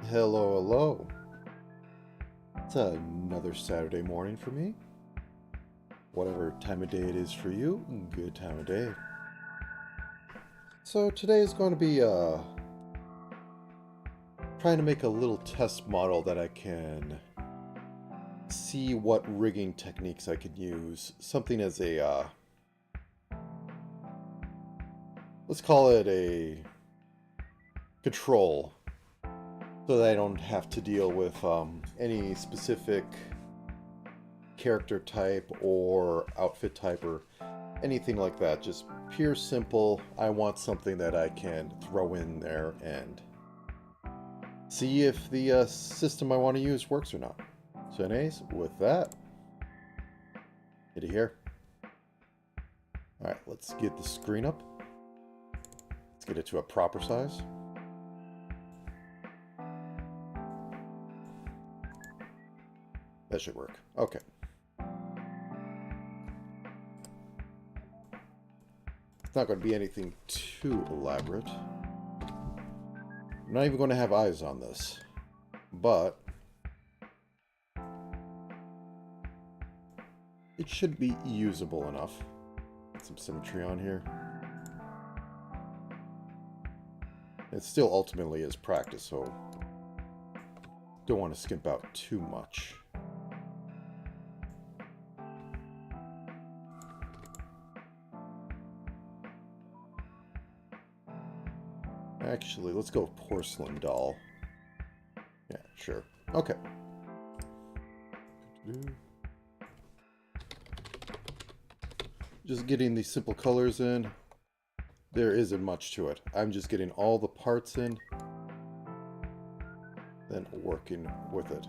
Hello, hello. It's another Saturday morning for me. Whatever time of day it is for you, good time of day. So today is going to be trying to make a little test model that I can see what rigging techniques I can use. Something as a, let's call it a control, so that I don't have to deal with any specific character type or outfit type or anything like that. Just pure simple. I want something that I can throw in there and see if the system I want to use works or not. So anyways, with that, hit it here. Alright, let's get the screen up. Let's get it to a proper size. That should work. Okay. It's not going to be anything too elaborate. I'm not even going to have eyes on this. But it should be usable enough. Get some symmetry on here. It still ultimately is practice, so don't want to skimp out too much. Actually, let's go porcelain doll. Yeah, sure. Okay. Just getting these simple colors in. There isn't much to it. I'm just getting all the parts in, then working with it.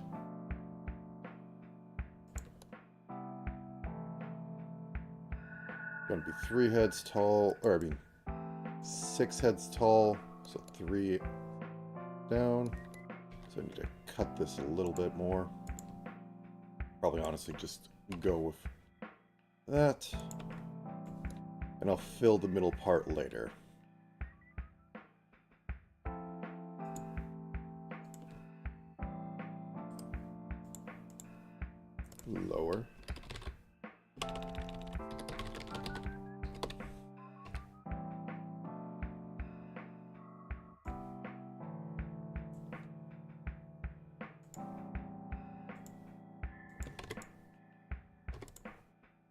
Gonna be 3 heads tall, or I mean 6 heads tall. So 3 down. So I need to cut this a little bit more. Probably honestly just go with that. And I'll fill the middle part later. Lower.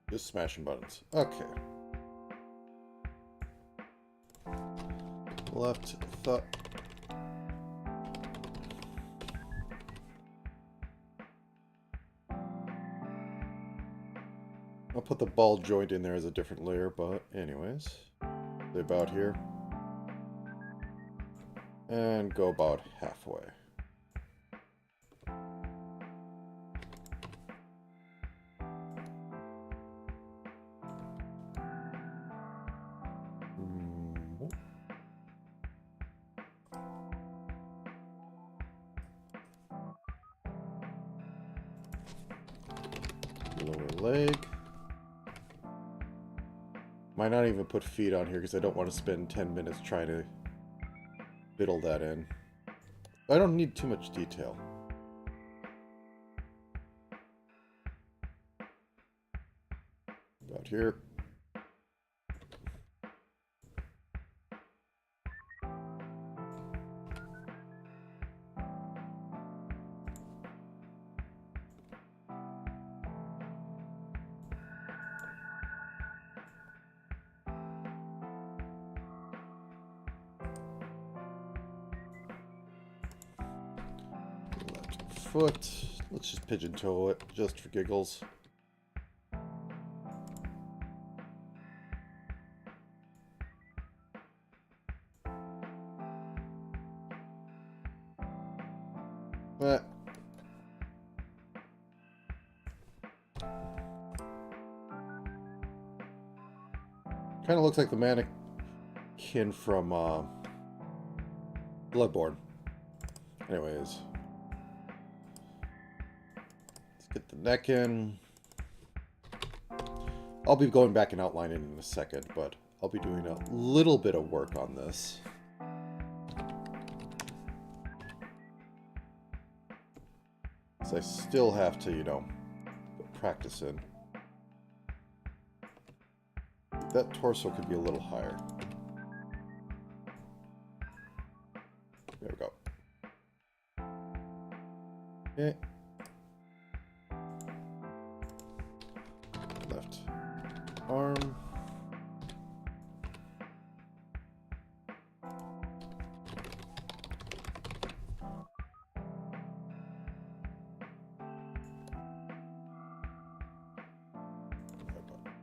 Just smashing buttons. Okay. Left thought. I'll put the ball joint in there as a different layer, but anyways. They're about here. And go about halfway. Lower leg. Might not even put feet on here because I don't want to spend 10 minutes trying to fiddle that in. I don't need too much detail. About here. Foot. Let's just pigeon toe it, just for giggles. Eh. Kind of looks like the mannequin from Bloodborne. Anyways. Get the neck in. I'll be going back and outlining in a second, but I'll be doing a little bit of work on this. I still have to, you know, practice in. That torso could be a little higher. There we go. Okay. Left arm.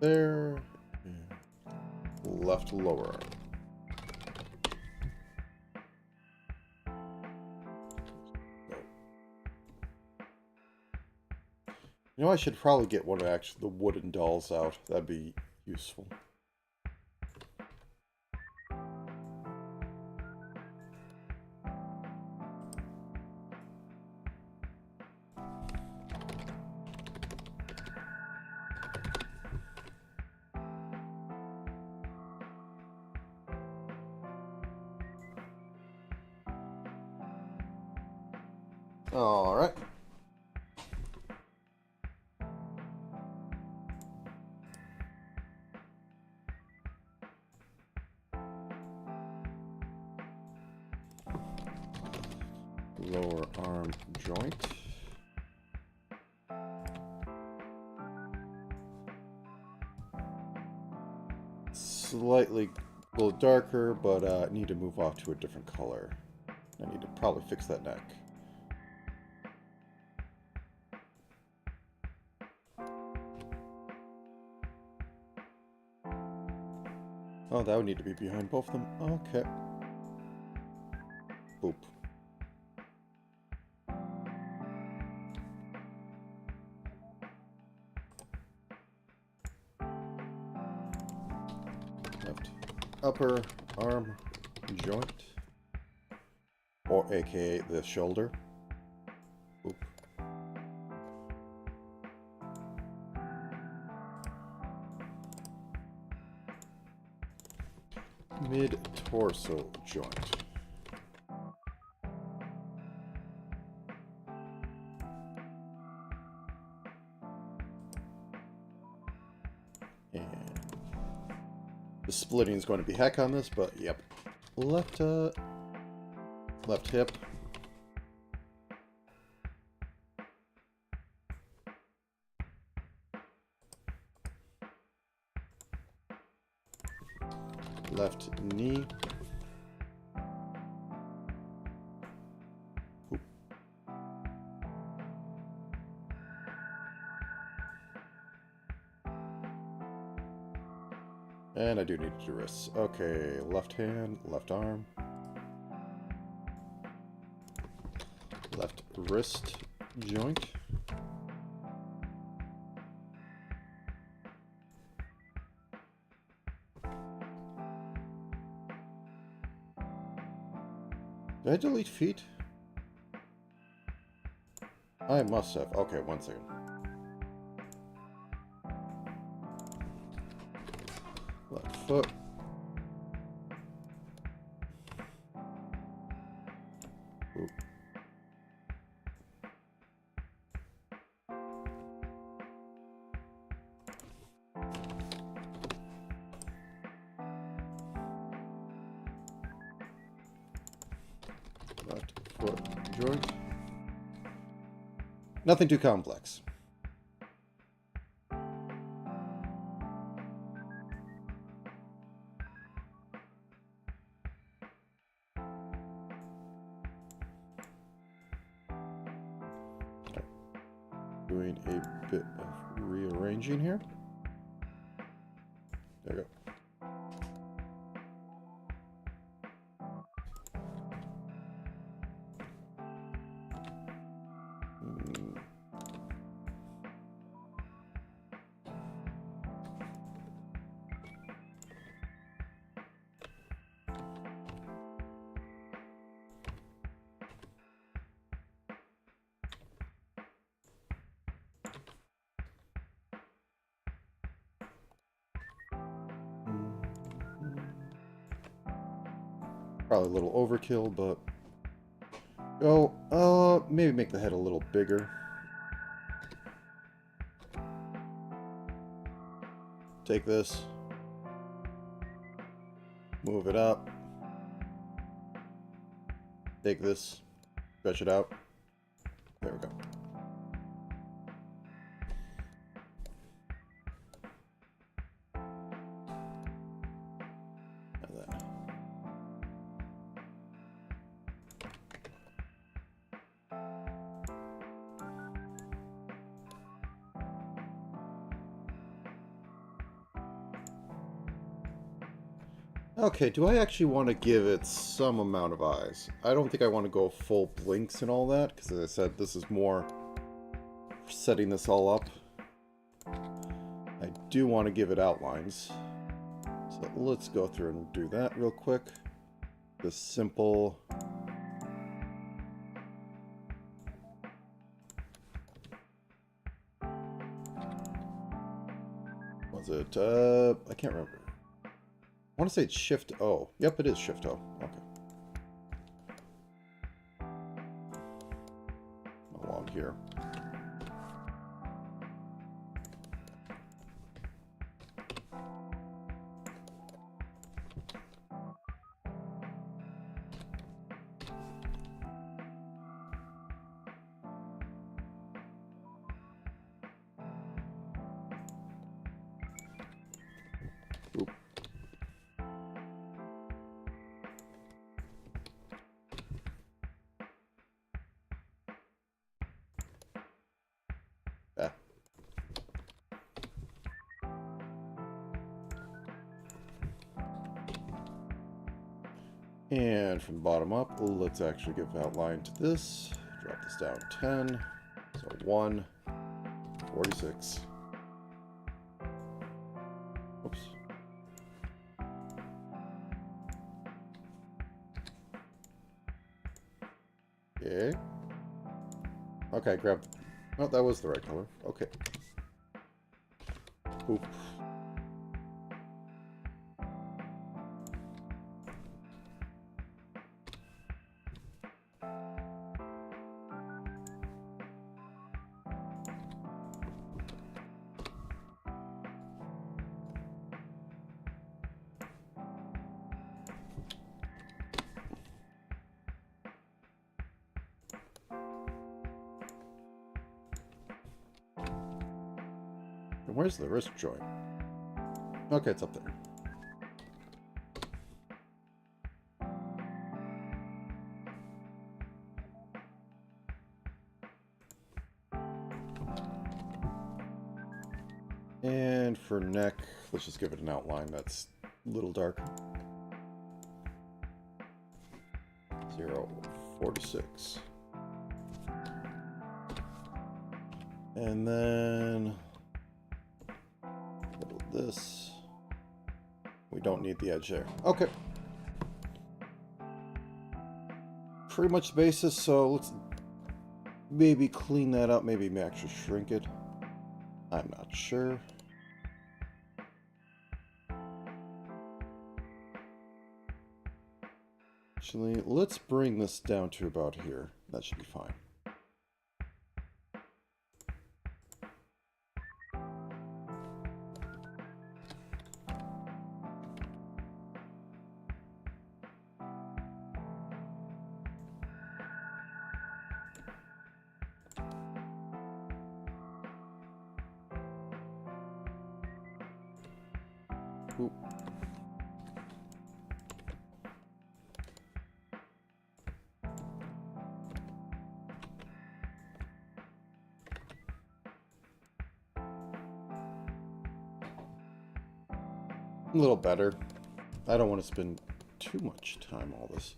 There. Left lower arm. You know, I should probably get one of actually the wooden dolls out. That'd be useful. All right. Lower arm joint. Slightly a little darker, but I need to move off to a different color. I need to probably fix that neck. Oh, that would need to be behind both of them. Okay. Boop. Left upper arm joint, or aka the shoulder. Boop. Mid-torso joint. And the splitting is going to be heck on this, but yep. Left hip. Left knee. Oop. And I do need to do wrists. Okay, left hand, left arm. Left wrist joint. Did I delete feet? I must have. Okay, one second. Left foot. Oop. Left foot joint. Nothing too complex. Doing a bit of rearranging here. There we go. Probably a little overkill, but maybe make the head a little bigger. take this, move it up, take this, stretch it out. There we go. And then okay, do I actually want to give it some amount of eyes? I don't think I want to go full blinks and all that, because as I said, this is more setting this all up. I do want to give it outlines. So let's go through and do that real quick. The simple... Was it, I can't remember. I want to say it's Shift O. Yep, it is Shift O. Okay. Along here. Oop. Ah. And from the bottom up, let's actually give outline to this. Drop this down 10. So 1, 46. Oops. Okay. Okay, grab. Oh, that was the right color. Okay. Oop. And where's the wrist joint? Okay, it's up there. And for neck, let's just give it an outline that's a little darker. 0, 46. And then this. We don't need the edge there. Okay. Pretty much the basis, so let's maybe clean that up, maybe actually shrink it. I'm not sure. Actually, let's bring this down to about here. That should be fine. Oop. A little better. I don't want to spend too much time on all this.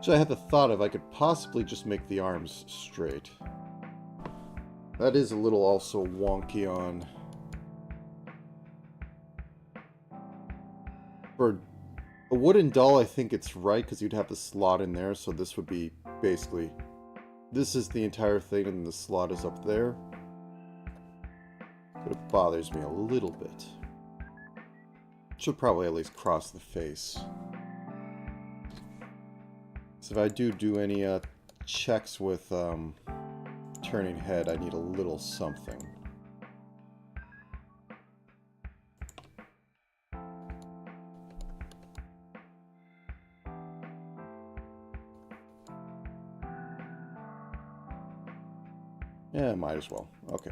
So I had the thought of I could possibly just make the arms straight. That is a little also wonky on... For a wooden doll, I think it's right, because you'd have the slot in there, so this would be basically... This is the entire thing, and the slot is up there. But it bothers me a little bit. Should probably at least cross the face. So if I do any checks with turning head, I need a little something. Yeah, might as well. Okay.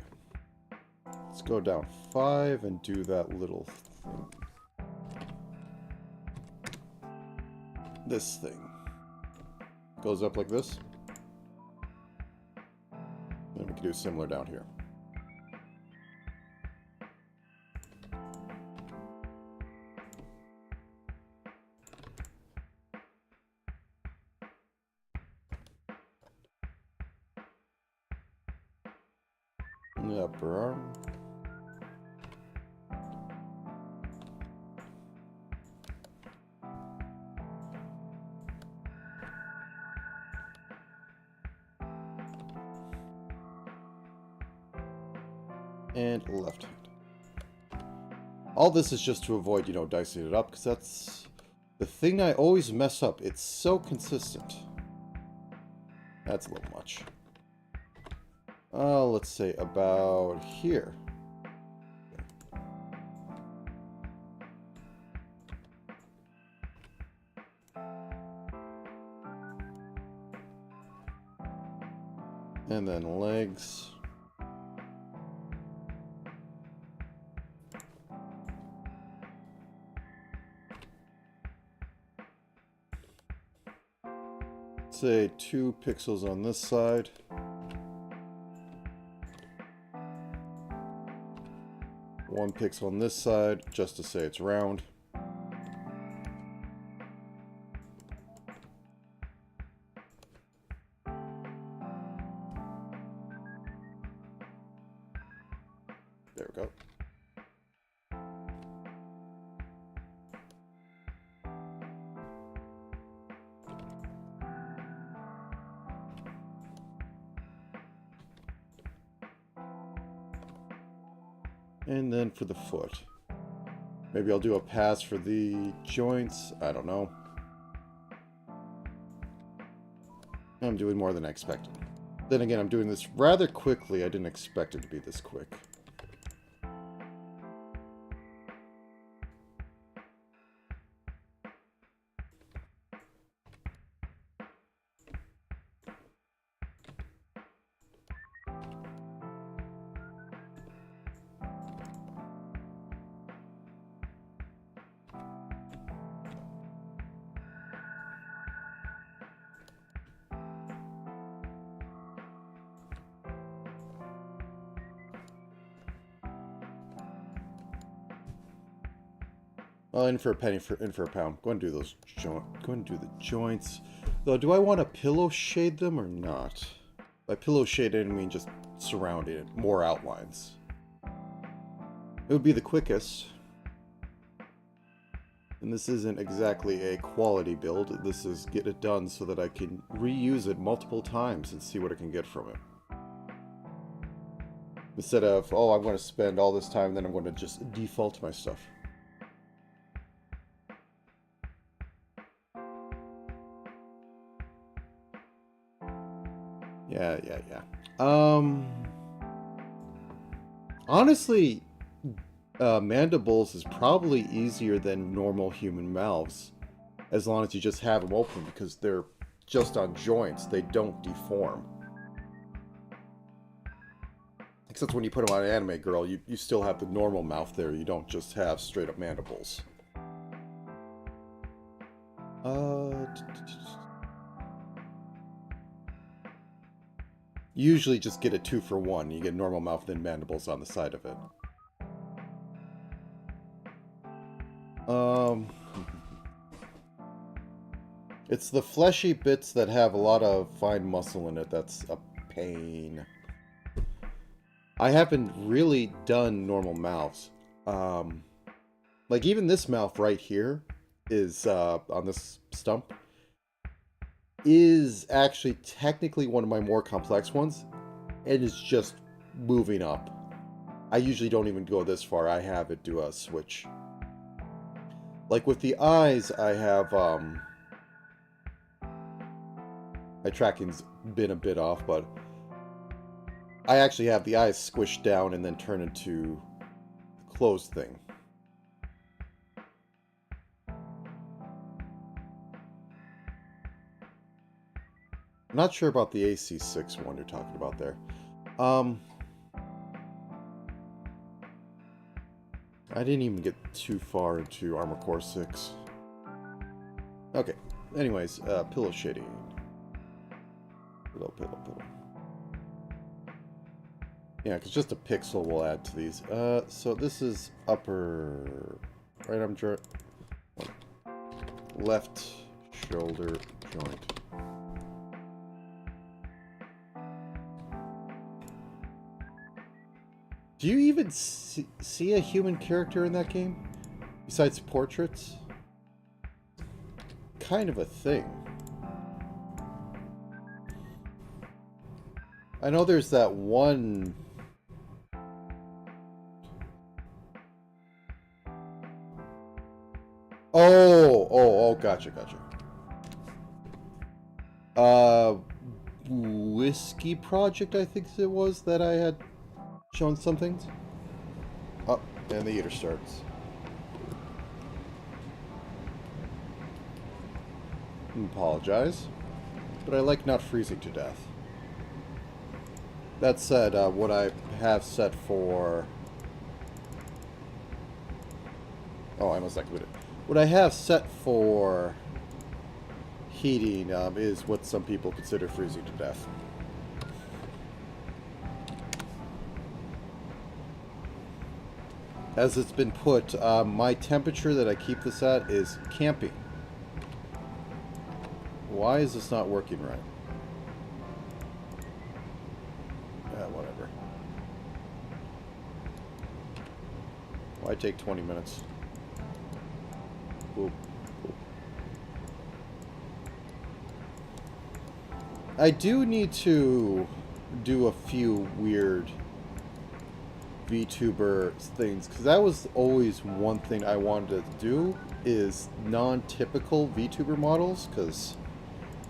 Let's go down 5 and do that little thing. This thing. Goes up like this. And we can do similar down here. The upper arm. And left hand. All this is just to avoid, dicing it up, because that's the thing I always mess up. It's so consistent. That's a little much. Let's say about here. And then legs. Say 2 pixels on this side. One pixel on this side, just to say it's round. There we go. And then for the foot. Maybe I'll do a pass for the joints. I don't know. I'm doing more than I expected. Then again, I'm doing this rather quickly. I didn't expect it to be this quick. Well, in for a penny, in for a pound. Go and do those go and do the joints. Though, do I want to pillow shade them or not? By pillow shade, I mean just surrounding it, more outlines. It would be the quickest. And this isn't exactly a quality build. This is get it done so that I can reuse it multiple times and see what I can get from it. Instead of, oh, I'm going to spend all this time, then I'm going to just default my stuff. Yeah. Honestly, mandibles is probably easier than normal human mouths, as long as you just have them open, because they're just on joints. They don't deform. Except when you put them on an anime girl, you still have the normal mouth there. You don't just have straight up mandibles. Usually just get a 2-for-1. You get normal mouth and mandibles on the side of it. It's the fleshy bits that have a lot of fine muscle in it that's a pain. I haven't really done normal mouths. Like even this mouth right here is, on this stump, is actually technically one of my more complex ones. It is just moving up. I usually don't even go this far. I have it do a switch. Like with the eyes, I have, my tracking's been a bit off, but I actually have the eyes squished down and then turn into the closed thing. I'm not sure about the AC6 one you're talking about there. I didn't even get too far into Armored Core 6. Okay. Anyways, pillow shading. Pillow. Yeah, because just a pixel will add to these. So this is upper right arm joint, left shoulder joint. Do you even see a human character in that game? Besides portraits? Kind of a thing. I know there's that one... Oh, gotcha. Whiskey Project, I think it was, that I had shown some things. Oh, and the eater starts. Apologize, but I like not freezing to death. That said, what I have set for... Oh, I must activate it. What I have set for heating is what some people consider freezing to death. As it's been put, my temperature that I keep this at is camping. Why is this not working right? Whatever. Why take 20 minutes? Boop. I do need to do a few weird VTuber things, because that was always one thing I wanted to do, is non-typical VTuber models, because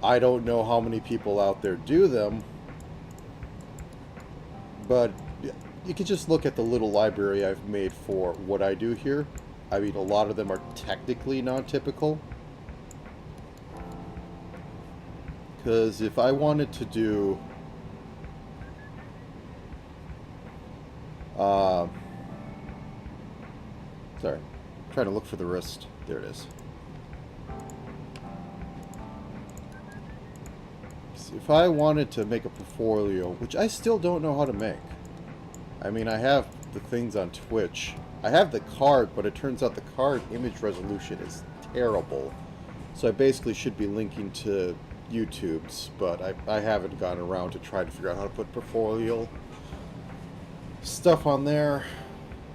I don't know how many people out there do them, but you can just look at the little library I've made for what I do here. I mean, a lot of them are technically non-typical. Because if I wanted to do... sorry. I'm trying to look for the wrist. There it is. So if I wanted to make a portfolio, which I still don't know how to make. I mean, I have the things on Twitch. I have the card, but it turns out the card image resolution is terrible. So I basically should be linking to YouTube's, but I haven't gotten around to try to figure out how to put portfolio stuff on there.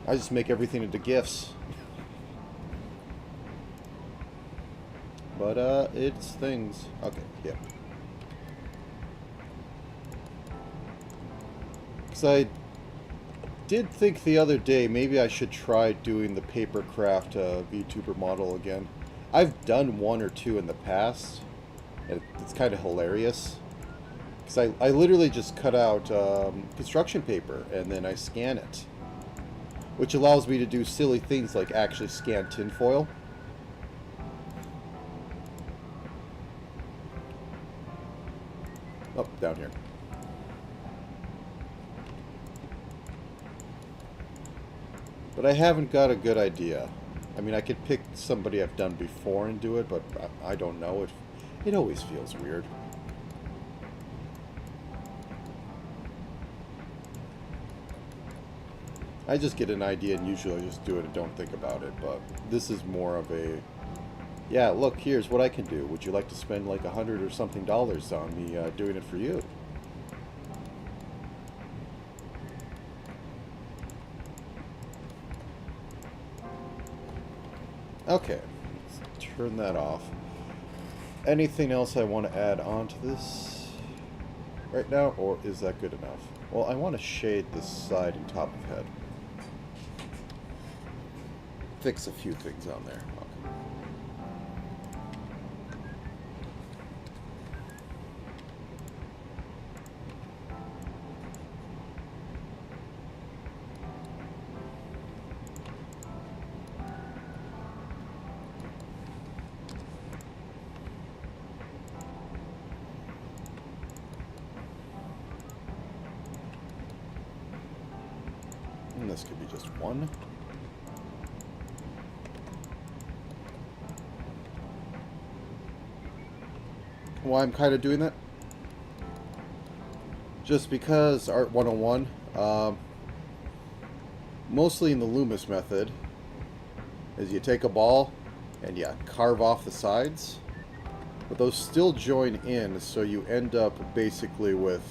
I just make everything into GIFs. But, it's things. Okay, yeah. Because I did think the other day maybe I should try doing the Papercraft VTuber model again. I've done one or two in the past, and it's kind of hilarious. Because I literally just cut out construction paper, and then I scan it. Which allows me to do silly things like actually scan tinfoil. Oh, down here. But I haven't got a good idea. I mean, I could pick somebody I've done before and do it, but I don't know. It always feels weird. I just get an idea and usually I just do it and don't think about it, but this is more of a... Yeah, look, here's what I can do. Would you like to spend like $100 or something on me doing it for you? Okay, let's turn that off. Anything else I want to add on to this right now, or is that good enough? Well, I want to shade this side and top of head. Fix a few things on there. Okay. This could be just one. Why I'm kind of doing that? Just because Art 101, mostly in the Loomis method, is you take a ball and you carve off the sides, but those still join in, so you end up basically with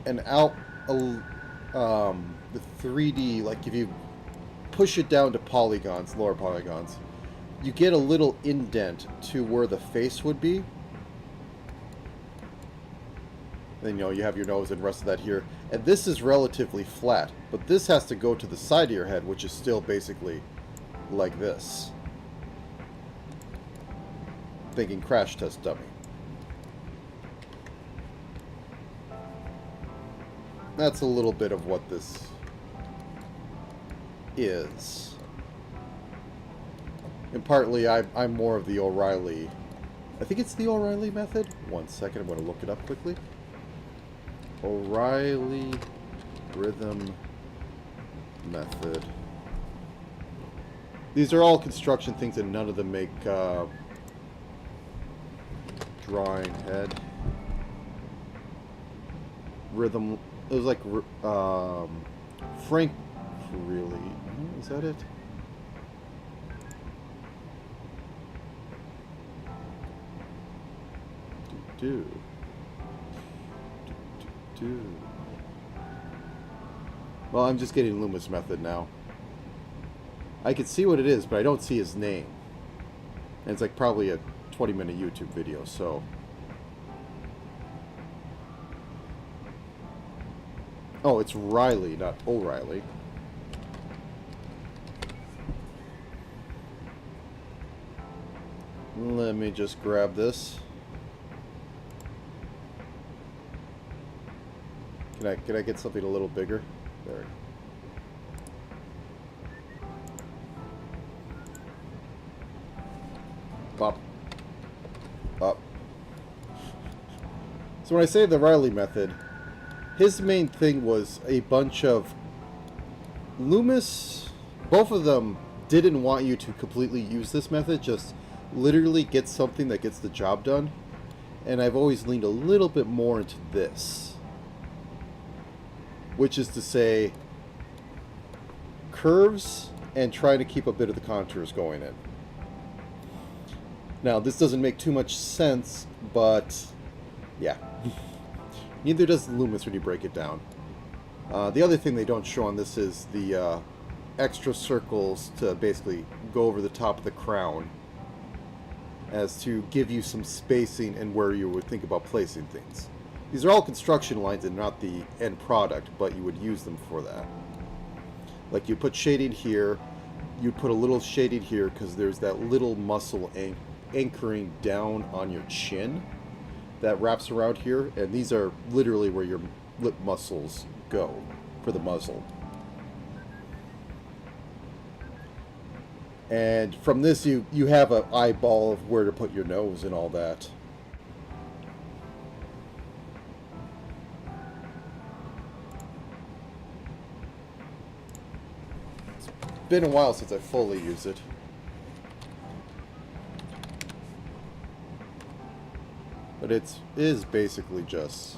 an the 3D, like if you push it down to polygons, lower polygons, you get a little indent to where the face would be. Then, you know, you have your nose and the rest of that here. And this is relatively flat, but this has to go to the side of your head, which is still basically like this. Thinking crash test dummy. That's a little bit of what this is. And partly, I'm more of the O'Reilly. I think it's the O'Reilly method. One second, I'm going to look it up quickly. O'Reilly rhythm method. These are all construction things, and none of them make drawing head. Rhythm. It was like Frank. Really? Is that it? Do. Well, I'm just getting Loomis method now. I can see what it is, but I don't see his name. And it's like probably a 20-minute YouTube video, so... Oh, it's Riley, not O'Reilly. Let me just grab this. Can I get something a little bigger? There. Pop. Up. So when I say the Riley method, his main thing was a bunch of Loomis. Both of them didn't want you to completely use this method, just literally get something that gets the job done. And I've always leaned a little bit more into this, which is to say curves and try to keep a bit of the contours going in. Now, this doesn't make too much sense, but yeah. Neither does Loomis when you break it down. The other thing they don't show on this is the extra circles to basically go over the top of the crown, as to give you some spacing and where you would think about placing things. These are all construction lines and not the end product, but you would use them for that. Like you put shading here, you'd put a little shading here because there's that little muscle anchoring down on your chin that wraps around here, and these are literally where your lip muscles go for the muzzle. And from this you have an eyeball of where to put your nose and all that. It's been a while since I fully used it. But it is basically just...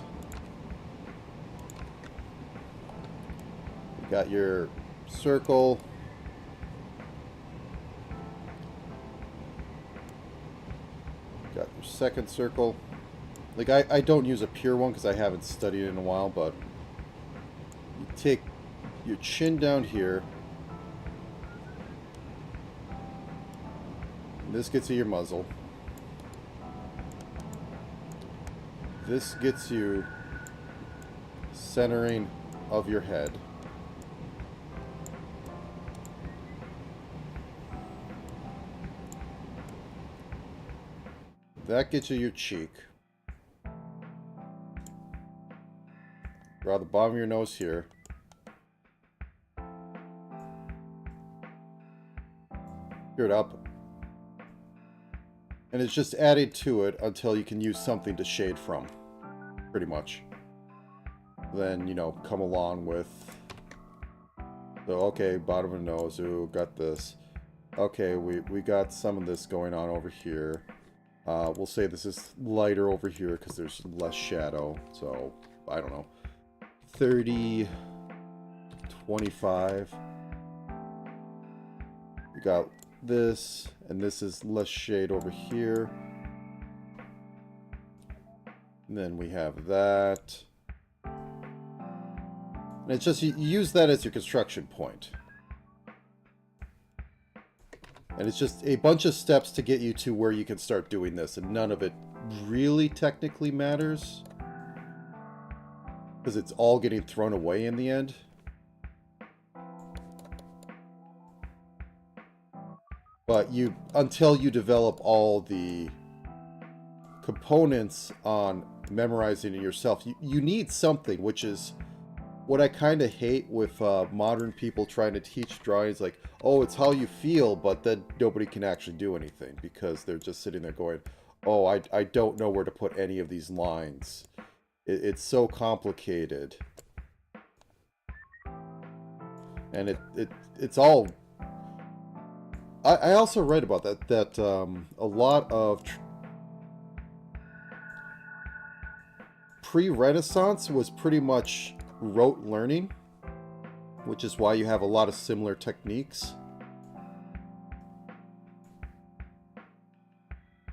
You got your circle. Got your second circle. Like, I don't use a pure one because I haven't studied it in a while, but... You take your chin down here. This gets you your muzzle. This gets you centering of your head. That gets you your cheek. Draw the bottom of your nose here. Gear it up. And it's just added to it until you can use something to shade from. Pretty much. then, you know, come along with, so, okay, bottom of the nose, ooh, got this. Okay, we got some of this going on over here. We'll say this is lighter over here because there's less shadow. So, I don't know. 30, 25. We got this, and this is less shade over here. And then we have that. And it's just, you use that as your construction point. And it's just a bunch of steps to get you to where you can start doing this, and none of it really technically matters. Because it's all getting thrown away in the end. But you, until you develop all the components on memorizing it yourself, you need something, which is what I kind of hate with modern people trying to teach drawings, like, oh, it's how you feel, but then nobody can actually do anything because they're just sitting there going, oh, I don't know where to put any of these lines. It's so complicated. And it's all... I also read about that a lot of pre-Renaissance was pretty much rote learning, which is why you have a lot of similar techniques.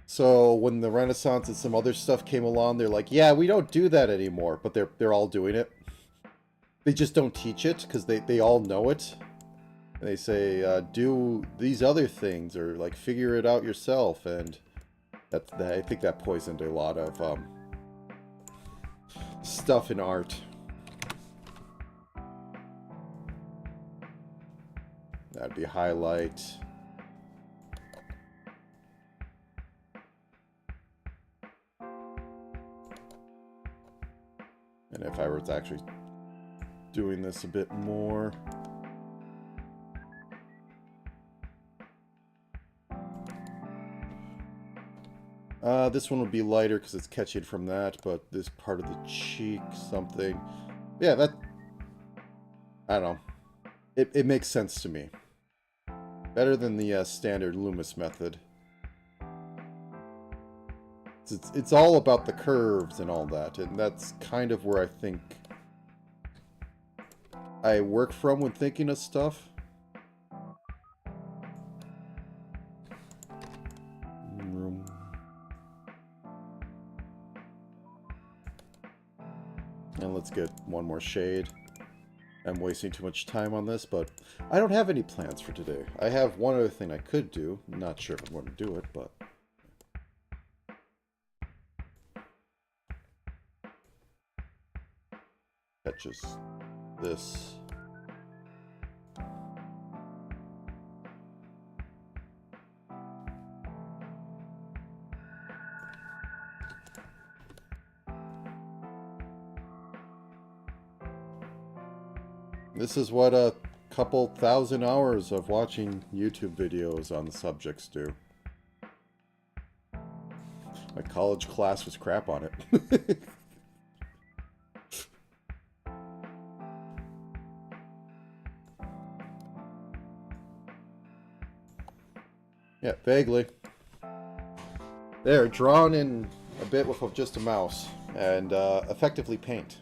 So when the Renaissance and some other stuff came along, they're like, yeah, we don't do that anymore, but they're all doing it. They just don't teach it because they all know it. And they say, do these other things, or like figure it out yourself, and I think that poisoned a lot of stuff in art. That'd be highlight. And if I were to actually doing this a bit more. This one would be lighter because it's catching from that, but this part of the cheek, something. Yeah, that... I don't know. It makes sense to me. Better than the standard Loomis method. It's all about the curves and all that, and that's kind of where I think I work from when thinking of stuff. And let's get one more shade. I'm wasting too much time on this, but I don't have any plans for today. I have one other thing I could do. I'm not sure if I'm going to do it, but... catches this. This is what a couple thousand hours of watching YouTube videos on the subjects do. My college class was crap on it. Yeah, vaguely. There, drawn in a bit with just a mouse, and effectively paint.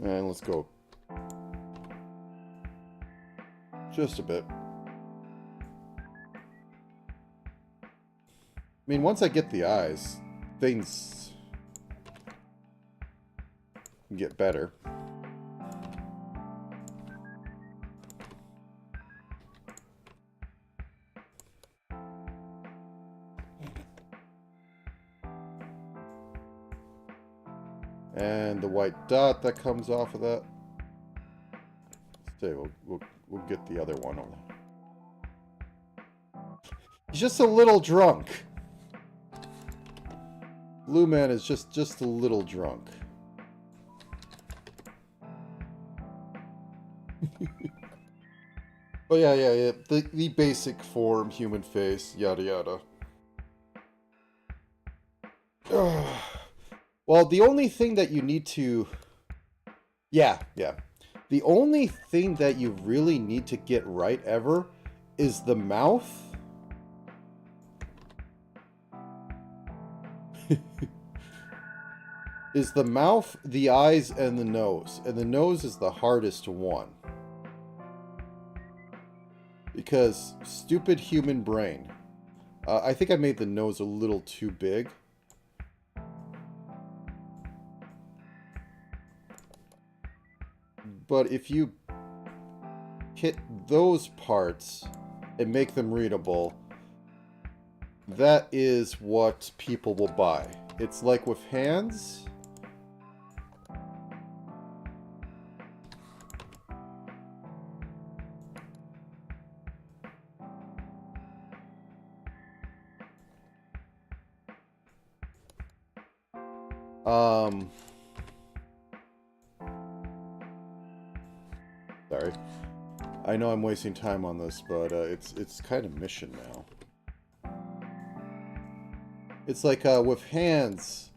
And let's go just a bit. I mean, once I get the eyes, things get better. And the white dot that comes off of that. Stay, we'll get the other one on. He's just a little drunk. Blue Man is just a little drunk. Oh yeah, yeah, yeah. The basic form, human face, yada yada. Well, the only thing that you need to... Yeah, yeah. The only thing that you really need to get right ever is the mouth. Is the mouth, the eyes, and the nose. And the nose is the hardest one. Because stupid human brain. I think I made the nose a little too big. But if you hit those parts and make them readable, that is what people will buy. It's like with hands. Sorry. I know I'm wasting time on this, but it's kind of mission now. It's like with hands.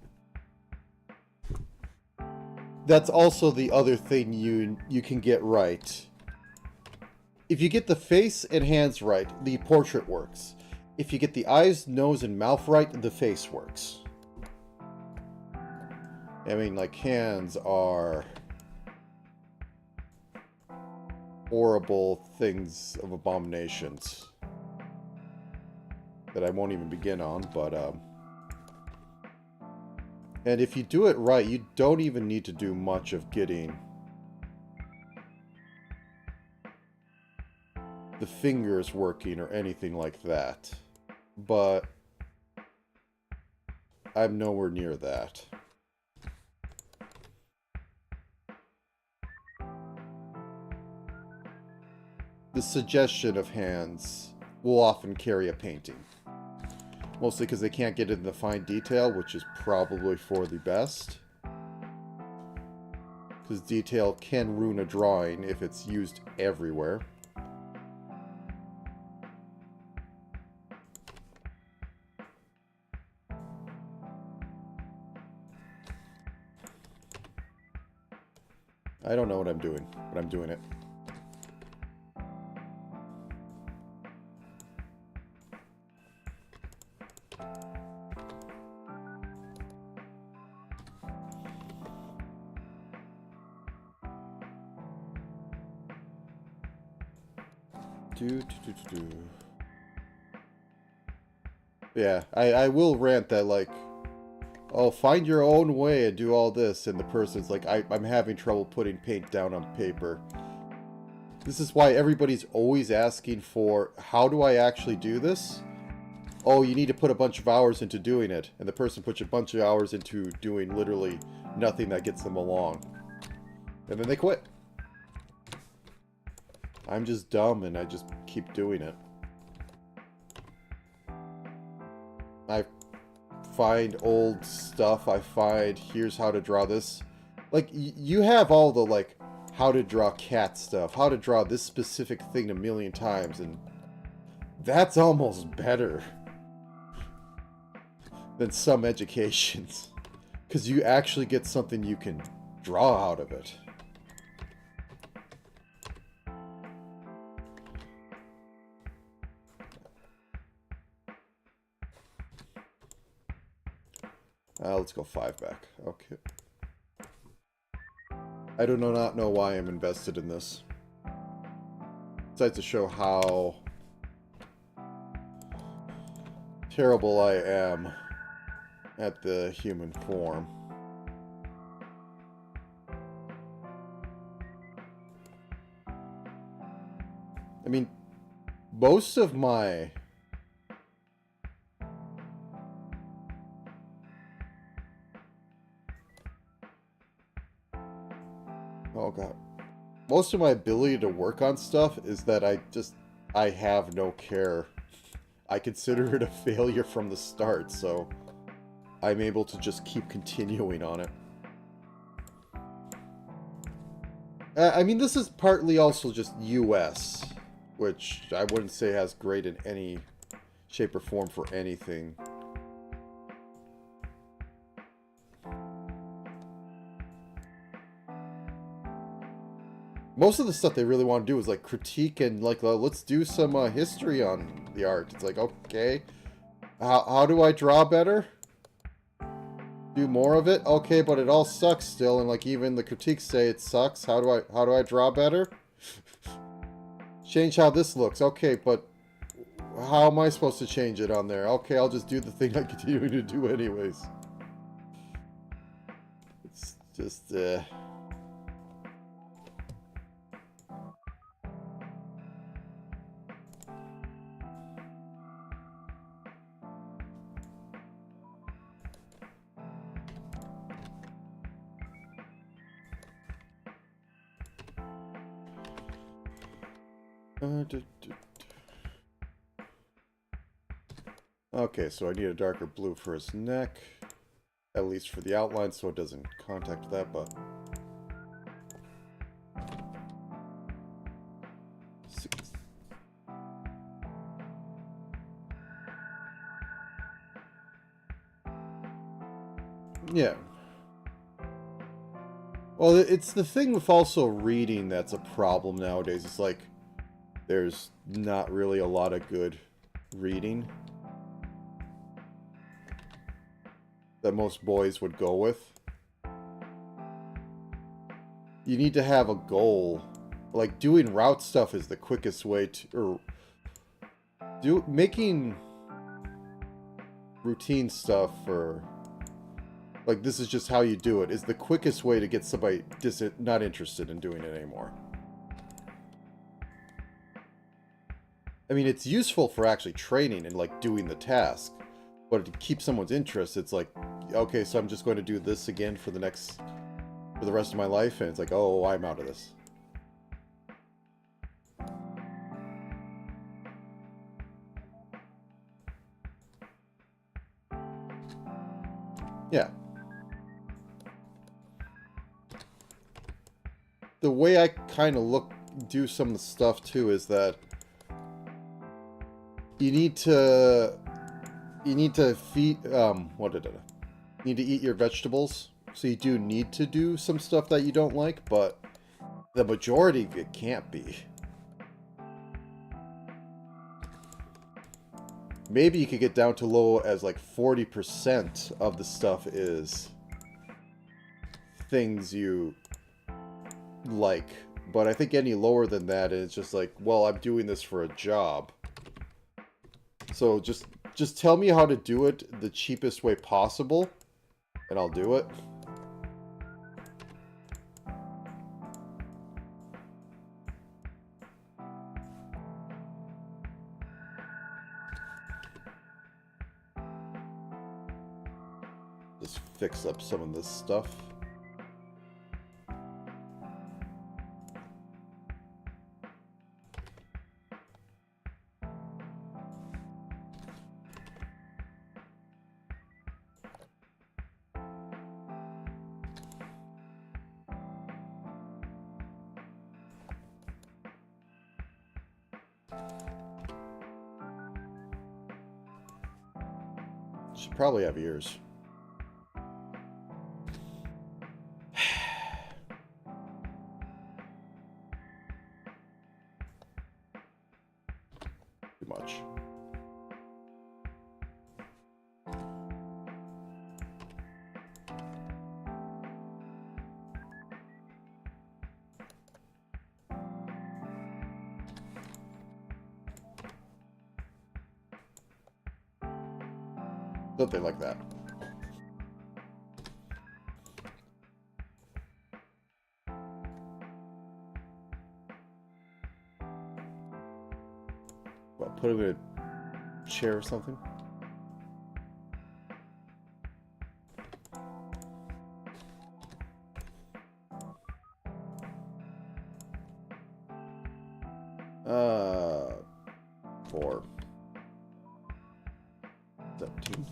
That's also the other thing you can get right. If you get the face and hands right, the portrait works. If you get the eyes, nose, and mouth right, the face works. I mean, like, hands are horrible things of abominations that I won't even begin on, but and if you do it right, you don't even need to do much of getting the fingers working or anything like that, but I'm nowhere near that. The suggestion of hands will often carry a painting. Mostly because they can't get into the fine detail, which is probably for the best. Because detail can ruin a drawing if it's used everywhere. I don't know what I'm doing, but I'm doing it. Yeah, I will rant that, like, oh, find your own way and do all this, and the person's like, I'm having trouble putting paint down on paper. This is why everybody's always asking for, how do I actually do this? Oh, you need to put a bunch of hours into doing it, and the person puts a bunch of hours into doing literally nothing that gets them along. And then they quit. I'm just dumb, and I just keep doing it. I find old stuff, I find, here's how to draw this. Like, you have all the, like, how to draw cat stuff, how to draw this specific thing a million times, and that's almost better than some educations. Because you actually get something you can draw out of it. Let's go 5 back. Okay. I do not know why I'm invested in this. Besides to show how terrible I am at the human form. I mean, most of my... Oh god. Most of my ability to work on stuff is that I have no care. I consider it a failure from the start, so I'm able to just keep continuing on it. I mean, this is partly also just US, which I wouldn't say has grade in any shape or form for anything. Most of the stuff they really want to do is like critique and like let's do some history on the art. It's like, okay, how do I draw better? Do more of it? Okay, but it all sucks still, and like even the critiques say it sucks. How do I draw better? Change how this looks. Okay, but how am I supposed to change it on there? Okay, I'll just do the thing I'm continuing to do anyways. It's just Okay, so I need a darker blue for his neck. At least for the outline, so it doesn't contact that, but... Yeah. Well, it's the thing with also reading that's a problem nowadays. It's like, there's not really a lot of good reading that most boys would go with. You need to have a goal. Like, doing route stuff is the quickest way to... making routine stuff for... Like, this is just how you do it, is the quickest way to get somebody not interested in doing it anymore. I mean, it's useful for actually training and, like, doing the task. But to keep someone's interest, it's like, okay, so I'm just going to do this again for the rest of my life, and it's like, oh, I'm out of this. Yeah. The way I kind of do some of the stuff too is that you need to feed, you need to eat your vegetables. So you do need to do some stuff that you don't like, but the majority of it can't be. Maybe you could get down to low as like 40% of the stuff is things you like. But I think any lower than that, it's just like, well, I'm doing this for a job. So just tell me how to do it the cheapest way possible, and I'll do it. Just fix up some of this stuff. Should probably have ears. Too much. Something like that. Well, put him in a chair or something. Uh, 4. 17.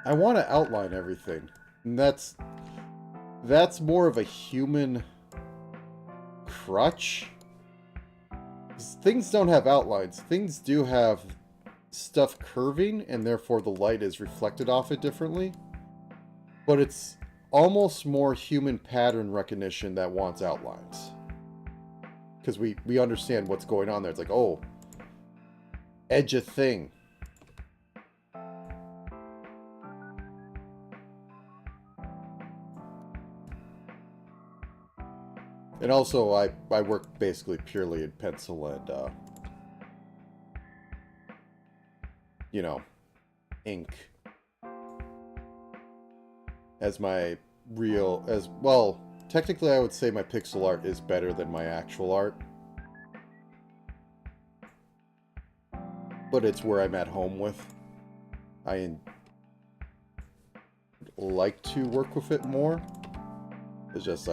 I want to outline everything. And that's more of a human crutch. Things don't have outlines. Things do have stuff curving, and therefore the light is reflected off it differently. But it's almost more human pattern recognition that wants outlines. Because we understand what's going on there. It's like, oh, edge a thing. And also, I work basically purely in pencil and, you know, ink as my real, as well, technically I would say my pixel art is better than my actual art. But it's where I'm at home with. I like to work with it more. It's just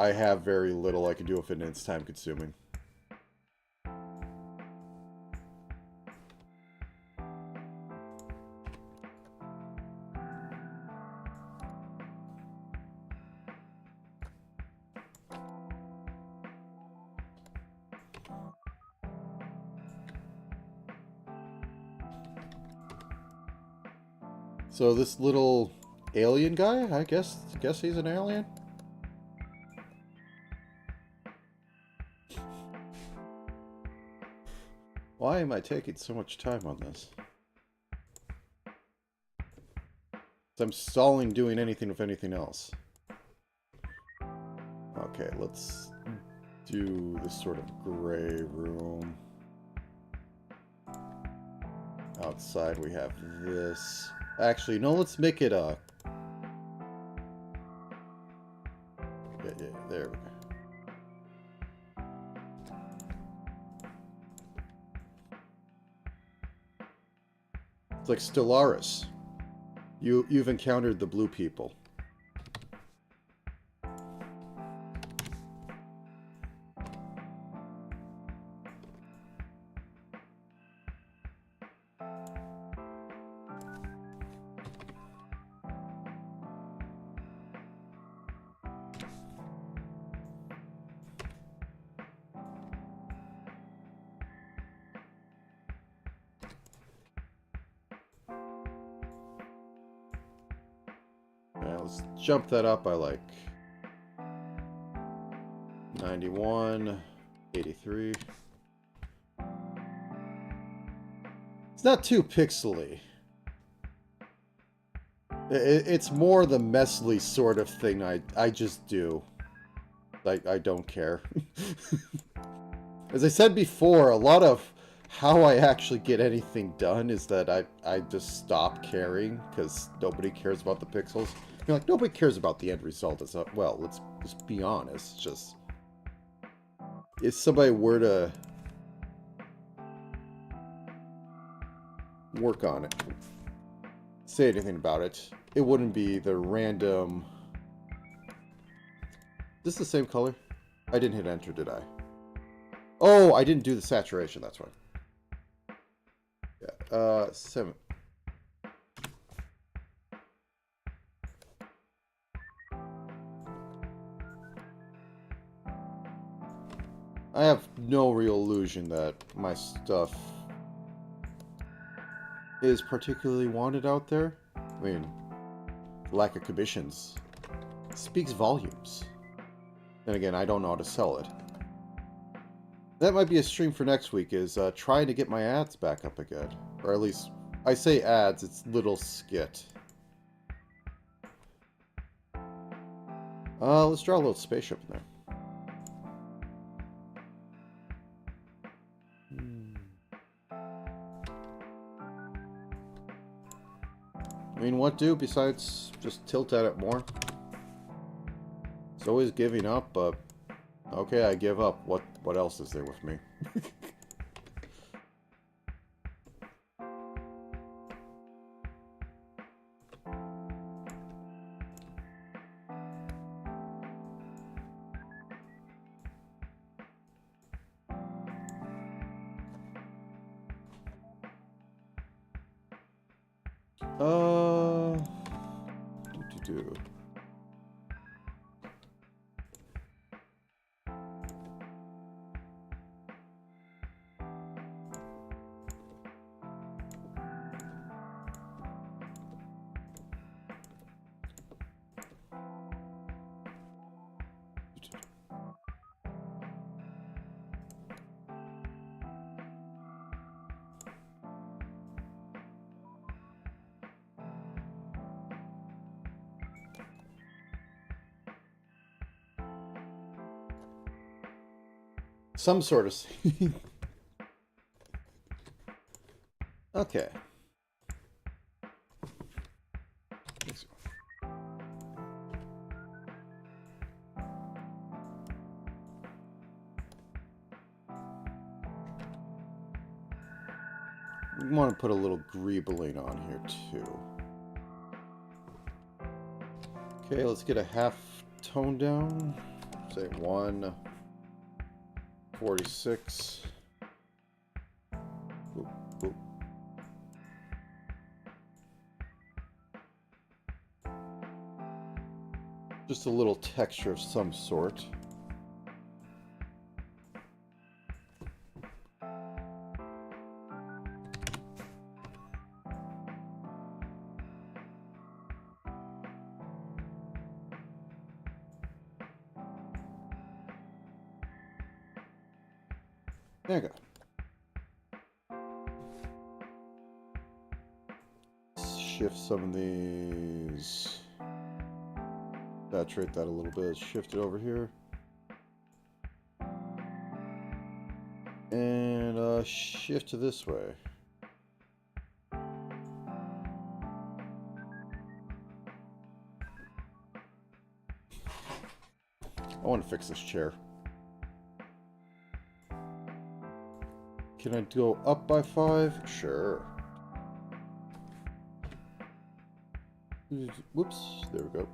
I have very little I can do with it, and it's time consuming. So this little alien guy, I guess he's an alien? Why am I taking so much time on this? I'm stalling doing anything with anything else. Okay, let's do this sort of gray room. Outside we have this. Actually, no, let's make it a... Yeah, there we go. It's like Stellaris. You've encountered the blue people. Let's jump that up by like 91, 83. It's not too pixely. It's more the messily sort of thing I just do. I don't care. As I said before, a lot of how I actually get anything done is that I just stop caring because nobody cares about the pixels. You're like, nobody cares about the end result. It's not, well, let's just be honest. Just if somebody were to work on it, say anything about it, it wouldn't be the random... Is this the same color? I didn't hit enter, did I? Oh, I didn't do the saturation, that's right. Yeah, 7. I have no real illusion that my stuff is particularly wanted out there. I mean, lack of commissions speaks volumes. Then again, I don't know how to sell it. That might be a stream for next week, is trying to get my ads back up again. Or at least, I say ads, it's little skit. Let's draw a little spaceship in there. I mean, what do besides just tilt at it more? It's always giving up, but okay, I give up. What else is there with me? do. Some sort of scene. Okay. We want to put a little greebling on here too. Okay, let's get a half tone down. Say 146. Oop, oop. Just a little texture of some sort. There you go. Shift some of these. Saturate that a little bit. Shift it over here. And shift to this way. I want to fix this chair. Can I go up by 5? Sure. Whoops. There we go.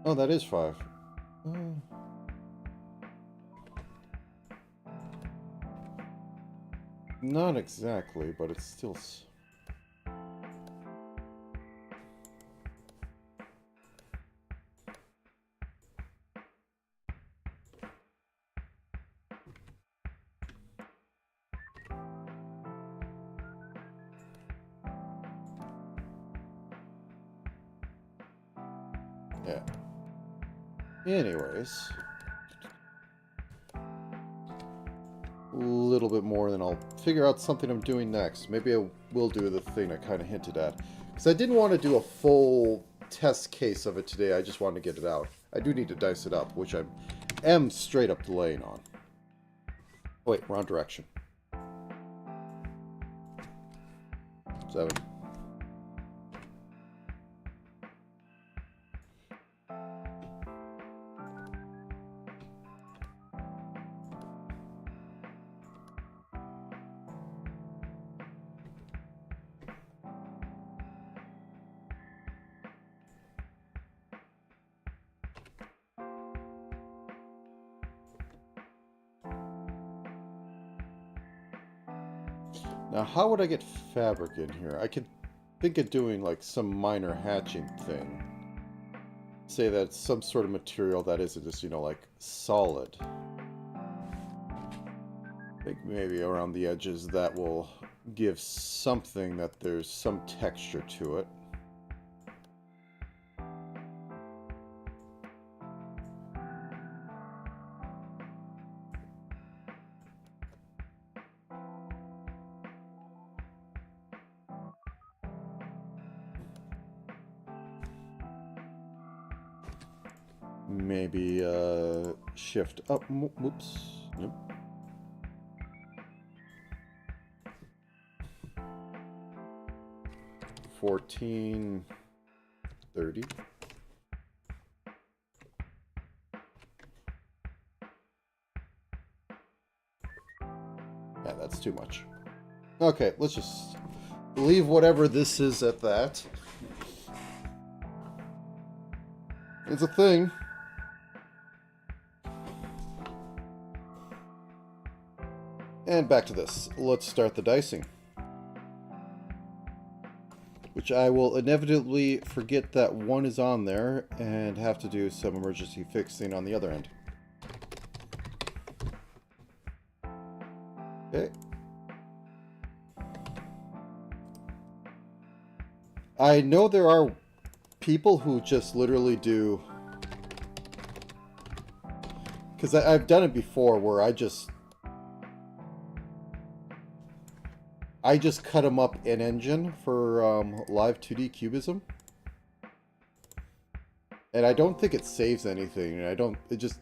Oh, that is 5. Not exactly, but it's still... Yeah. Anyways. A little bit more, then I'll figure out something I'm doing next. Maybe I will do the thing I kind of hinted at. Because I didn't want to do a full test case of it today. I just wanted to get it out. I do need to dice it up, which I am straight up delaying on. Oh, wait, wrong direction. 7. Now, how would I get fabric in here? I could think of doing like some minor hatching thing. Say that it's some sort of material that isn't just, you know, like solid. I think maybe around the edges that will give something that there's some texture to it. Maybe shift up. Whoops. Nope. $14.30. Yeah, that's too much. Okay, let's just leave whatever this is at that. It's a thing. And back to this. Let's start the dicing. which I will inevitably forget that one is on there and have to do some emergency fixing on the other end. Okay. I know there are people who just literally do... Because I've done it before where I just cut them up in Engine for live 2D cubism. And I don't think it saves anything. It just...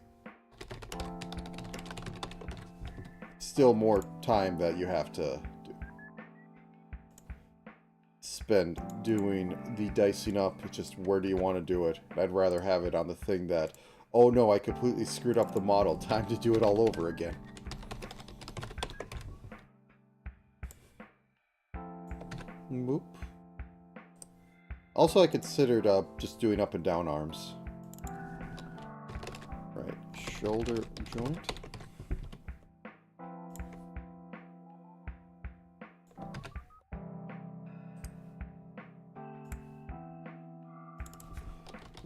Still more time that you have to spend doing the dicing up. It's just, where do you want to do it? I'd rather have it on the thing that, oh no, I completely screwed up the model. Time to do it all over again. Boop. Also, I considered just doing up and down arms. Right, shoulder joint.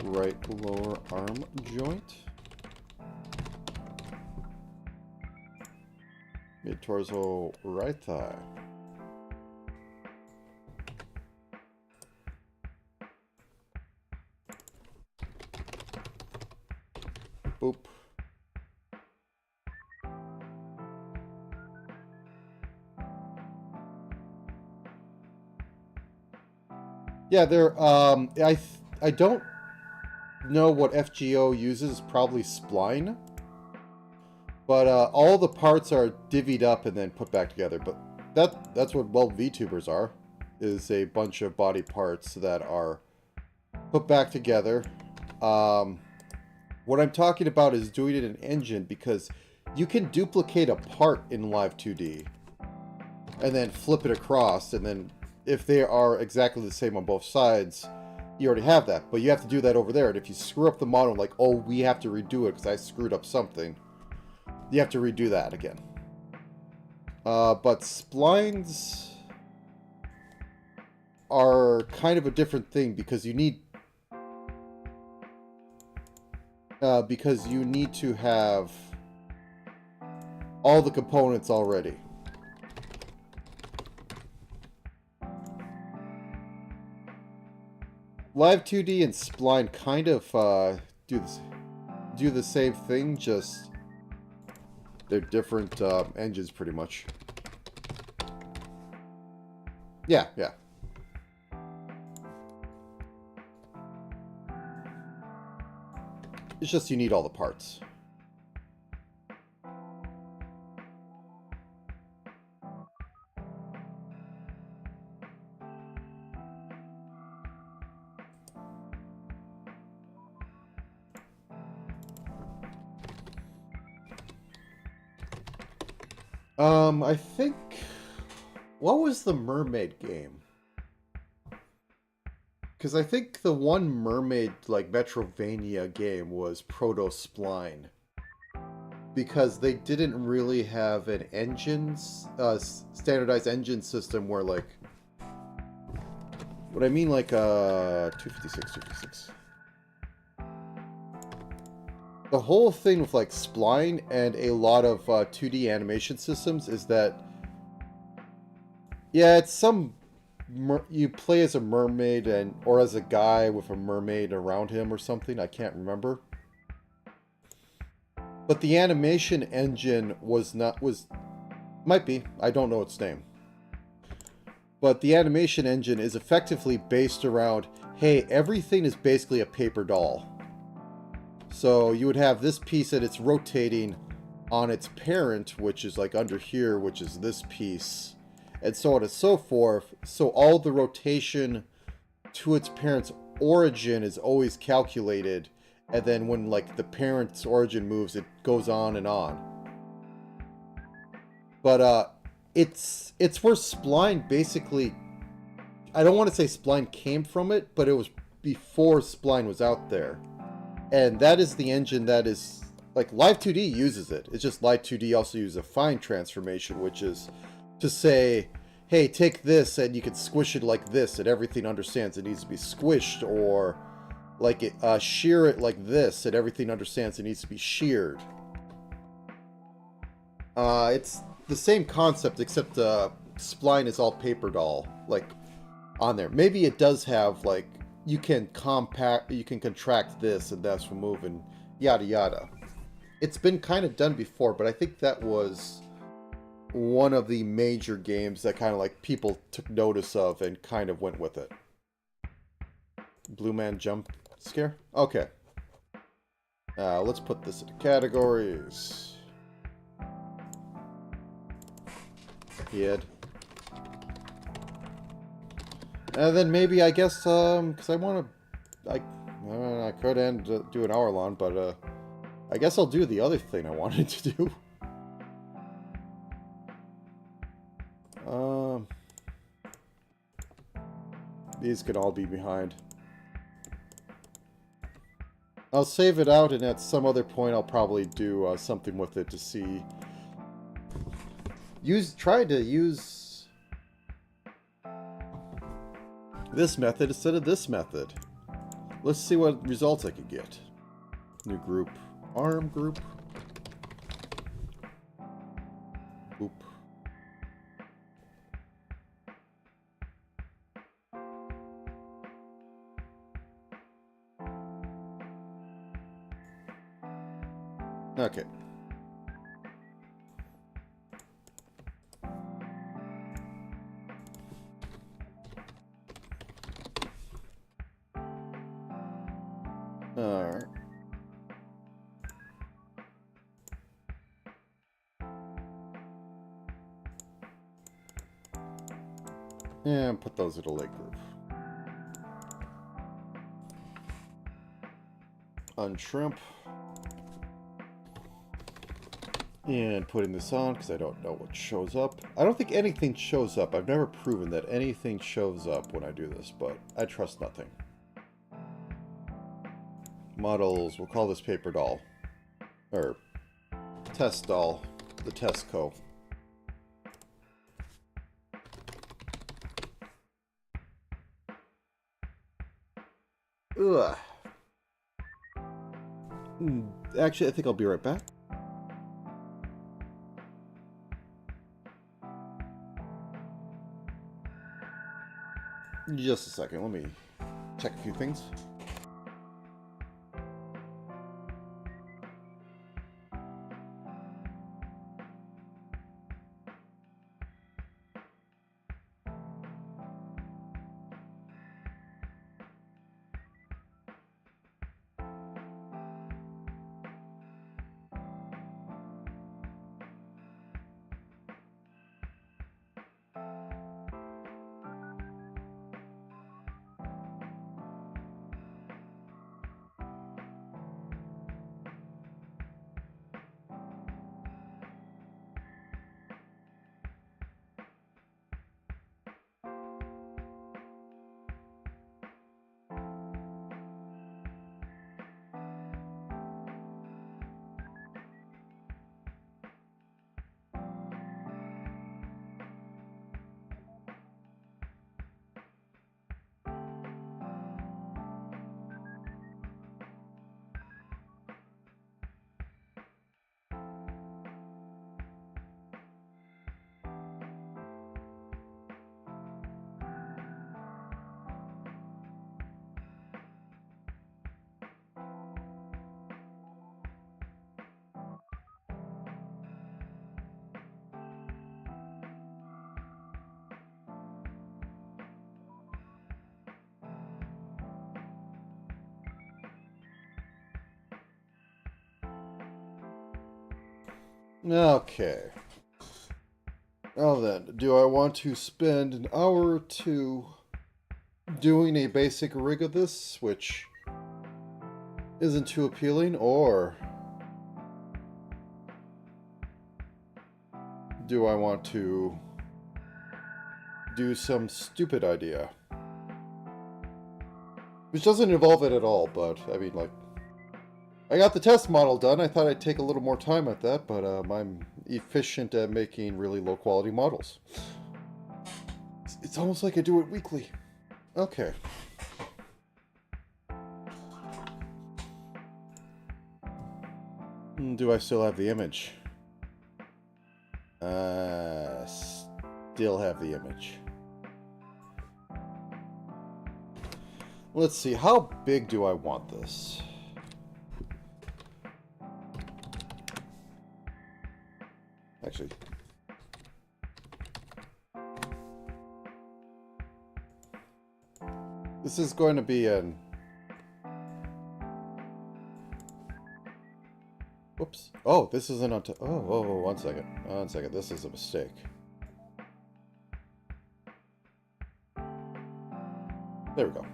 Right lower arm joint. Mid torso right thigh. Boop. Yeah, I don't know what FGO uses, probably Spline. But all the parts are divvied up and then put back together. But that's what, well, VTubers are, is a bunch of body parts that are put back together. What I'm talking about is doing it in Engine, because you can duplicate a part in Live 2D and then flip it across, and then if they are exactly the same on both sides, you already have that. But you have to do that over there, and if you screw up the model, like, oh, we have to redo it because I screwed up something, you have to redo that again. But splines are kind of a different thing, because you need to have all the components already. Live 2D and Spline kind of do the same thing, just they're different engines pretty much. Yeah. It's just you need all the parts. I think... What was the mermaid game? Because I think the one mermaid, like, Metrovania game was Proto Spline. Because they didn't really have an standardized engine system where, like... What I mean, like, 256. The whole thing with, like, Spline and a lot of 2D animation systems is that... Yeah, it's some... You play as a mermaid or as a guy with a mermaid around him or something. I can't remember. But the animation engine might be. I don't know its name. But the animation engine is effectively based around, hey, everything is basically a paper doll. So you would have this piece that it's rotating on its parent, which is like under here, which is this piece, and so on and so forth. So all the rotation to its parent's origin is always calculated, and then when like the parent's origin moves, it goes on and on. But it's where Spline basically, I don't want to say Spline came from it, but it was before Spline was out there. And that is the engine that is, like, Live 2D uses it. It's just Live 2D also uses a fine transformation, which is to say, hey, take this and you can squish it like this and everything understands it needs to be squished, or like it, shear it like this and everything understands it needs to be sheared. It's the same concept, except spline is all paper doll, like, on there. Maybe it does have, like, you can contract this and that's remove and yada yada. It's been kind of done before, but I think that was one of the major games that kind of, like, people took notice of and kind of went with it. Blue Man jump scare? Okay. Let's put this into categories. Kid. And then maybe, I guess, because I want to, I could do an hour long, but, I guess I'll do the other thing I wanted to do. These could all be behind. I'll save it out, and at some other point I'll probably do something with it to see. Try to use this method instead of this method. Let's see what results I can get. New group. Arm group. Oop. Okay. Alright. And put those in a leg group. Unshrimp. And putting this on because I don't know what shows up. I don't think anything shows up. I've never proven that anything shows up when I do this, but I trust nothing. Models, we'll call this paper doll. Or test doll. The Tesco. Ugh. Actually, I think I'll be right back. Just a second, let me check a few things. Okay. Now then, do I want to spend an hour or two doing a basic rig of this, which isn't too appealing, or do I want to do some stupid idea? Which doesn't involve it at all, but, I mean, like, I got the test model done. I thought I'd take a little more time at that, but I'm efficient at making really low-quality models. It's almost like I do it weekly. Okay. Do I still have the image? Still have the image. Let's see, how big do I want this? Actually, this is going to be an... Whoops. Oh, this isn't on... Oh, 1 second. 1 second. This is a mistake. There we go.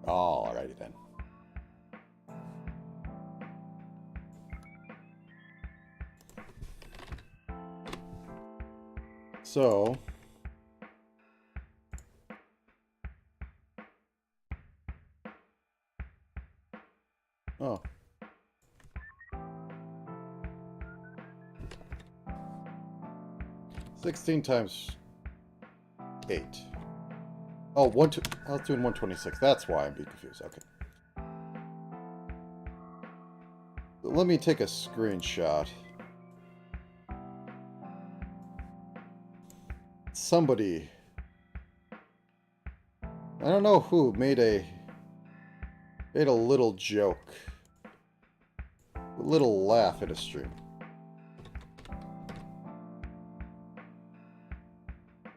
Alrighty then. So... Oh. $16 times 8. Oh, I was doing 126. That's why I'm being confused. Okay. Let me take a screenshot. Somebody, I don't know who, made a little joke. A little laugh in a stream.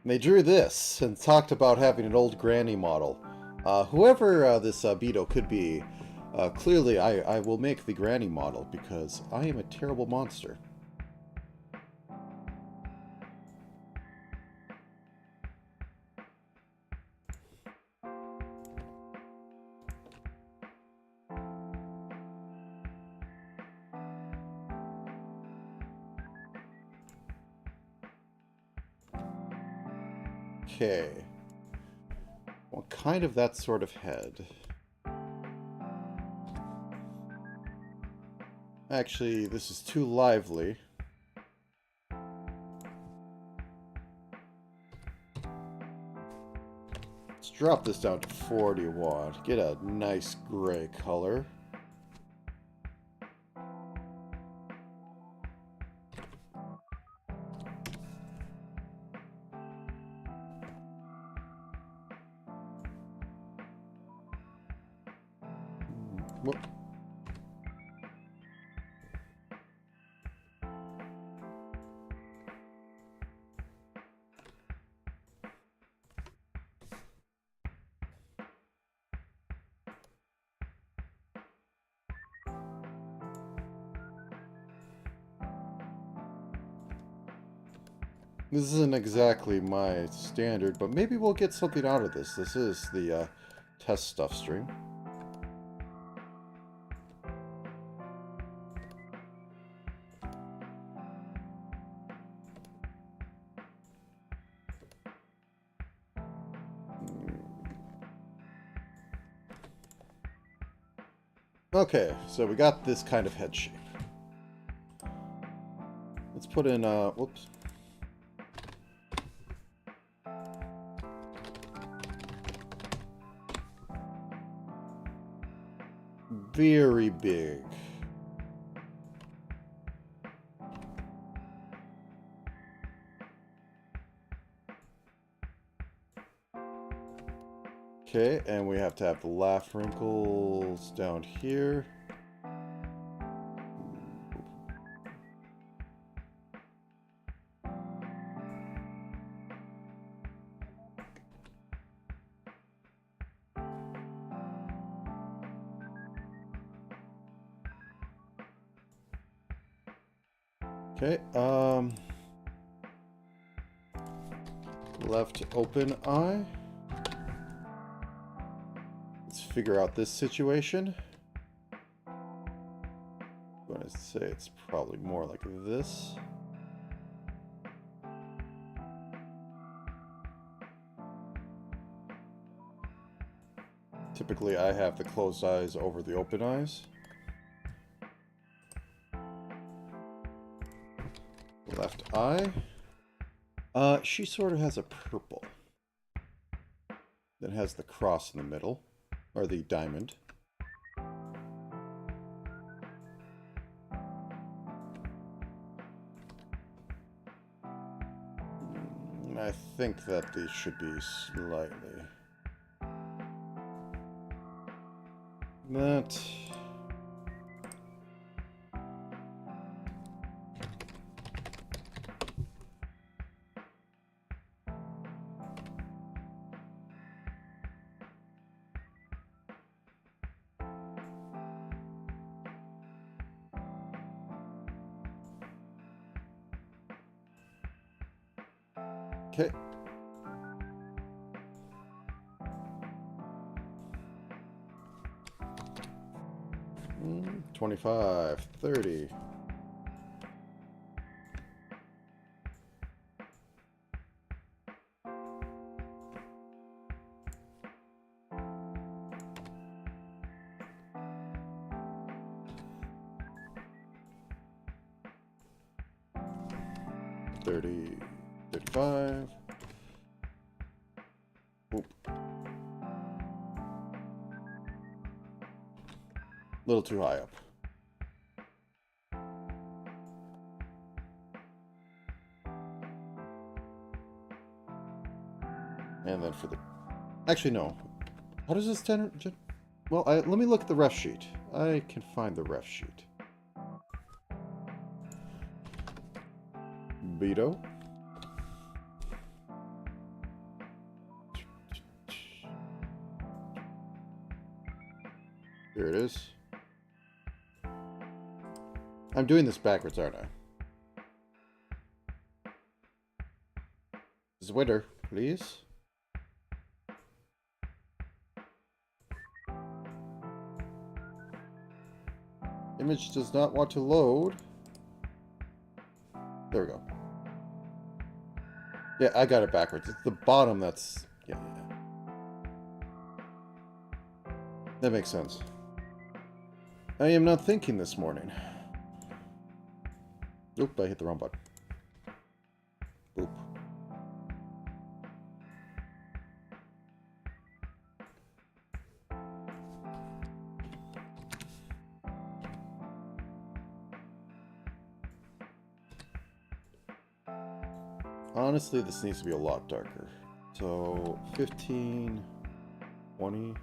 And they drew this and talked about having an old granny model. Whoever this Beto could be, clearly I will make the granny model because I am a terrible monster. Okay. Well, kind of that sort of head. Actually, this is too lively. Let's drop this down to 41. Get a nice gray color. Whoop. This isn't exactly my standard, but maybe we'll get something out of this. This is the test stuff stream. Okay, so we got this kind of head shape. Let's put in, whoops. Very big. Okay, and we have to have the laugh wrinkles down here. Okay, left open eye. Let's figure out this situation. I'm going to say it's probably more like this. Typically, I have the closed eyes over the open eyes. Left eye. She sort of has a purple. That has the cross in the middle, or the diamond. I think that these should be slightly... That... Okay. Mm, 25, 30. $30, $35. Oop. A little too high up. And then for the... Actually, no. How does this well, let me look at the ref sheet. I can find the ref sheet. Beto. Here it is. I'm doing this backwards, aren't I? Zwitter, please. Image does not want to load. There we go. Yeah, I got it backwards. It's the bottom that's... Yeah. That makes sense. I am not thinking this morning. Oop, I hit the wrong button. Oop. Honestly, this needs to be a lot darker. So, 15, 20...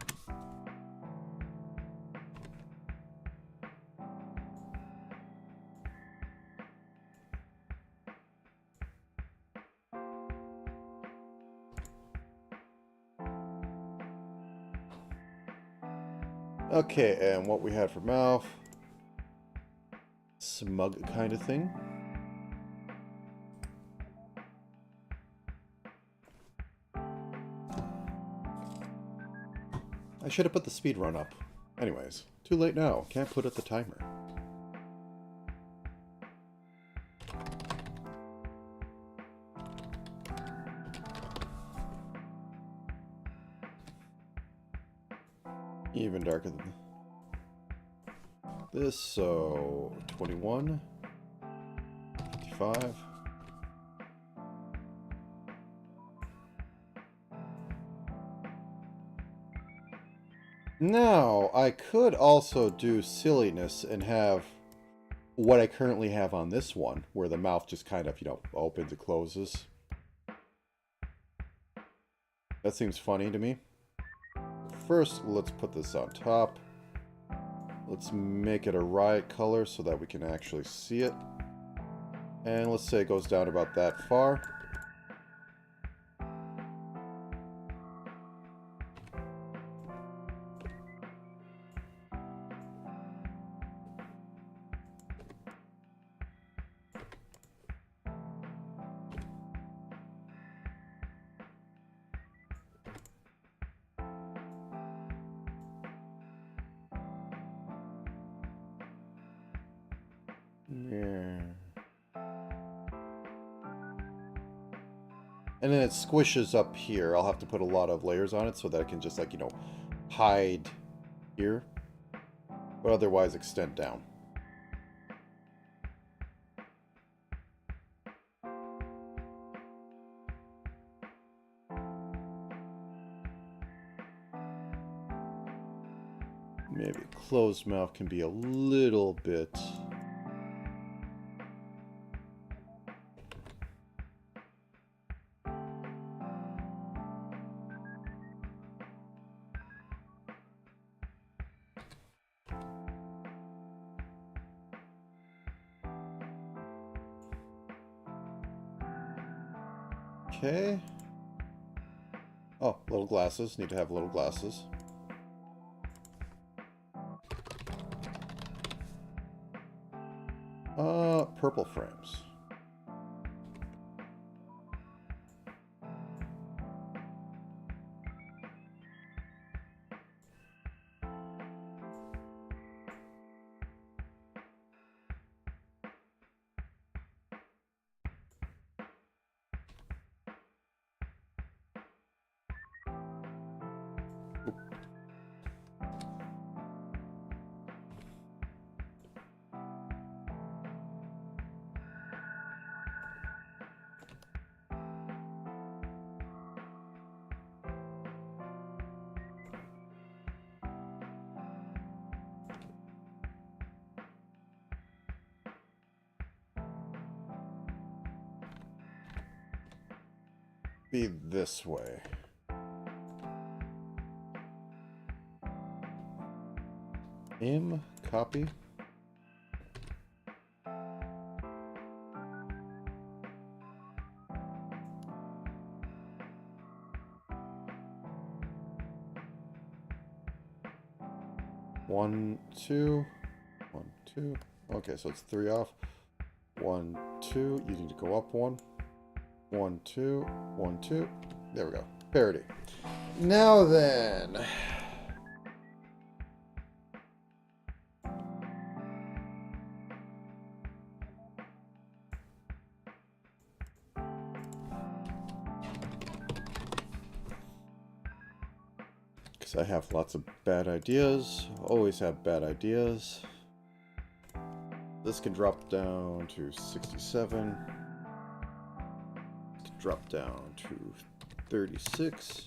Okay, and what we had for mouth. Smug kind of thing. I should have put the speed run up. Anyways, too late now. Can't put up the timer. Even darker than this, so 21, 55. Now, I could also do silliness and have what I currently have on this one, where the mouth just kind of, you know, opens and closes. That seems funny to me. First, let's put this on top. Let's make it a riot color so that we can actually see it. And let's say it goes down about that far. Yeah. And then it squishes up here. I'll have to put a lot of layers on it so that I can just, like, you know, hide here. But otherwise extend down. Maybe closed mouth can be a little bit... Okay. Oh, little glasses. Need to have little glasses. Purple frames. Be this way. Copy. One, two. 1, 2. Okay, so it's 3 off. 1, 2. You need to go up 1. 1, 2. 1, 2. There we go. Parity. Now then. Because I have lots of bad ideas. Always have bad ideas. This can drop down to 67. This can drop down to 36.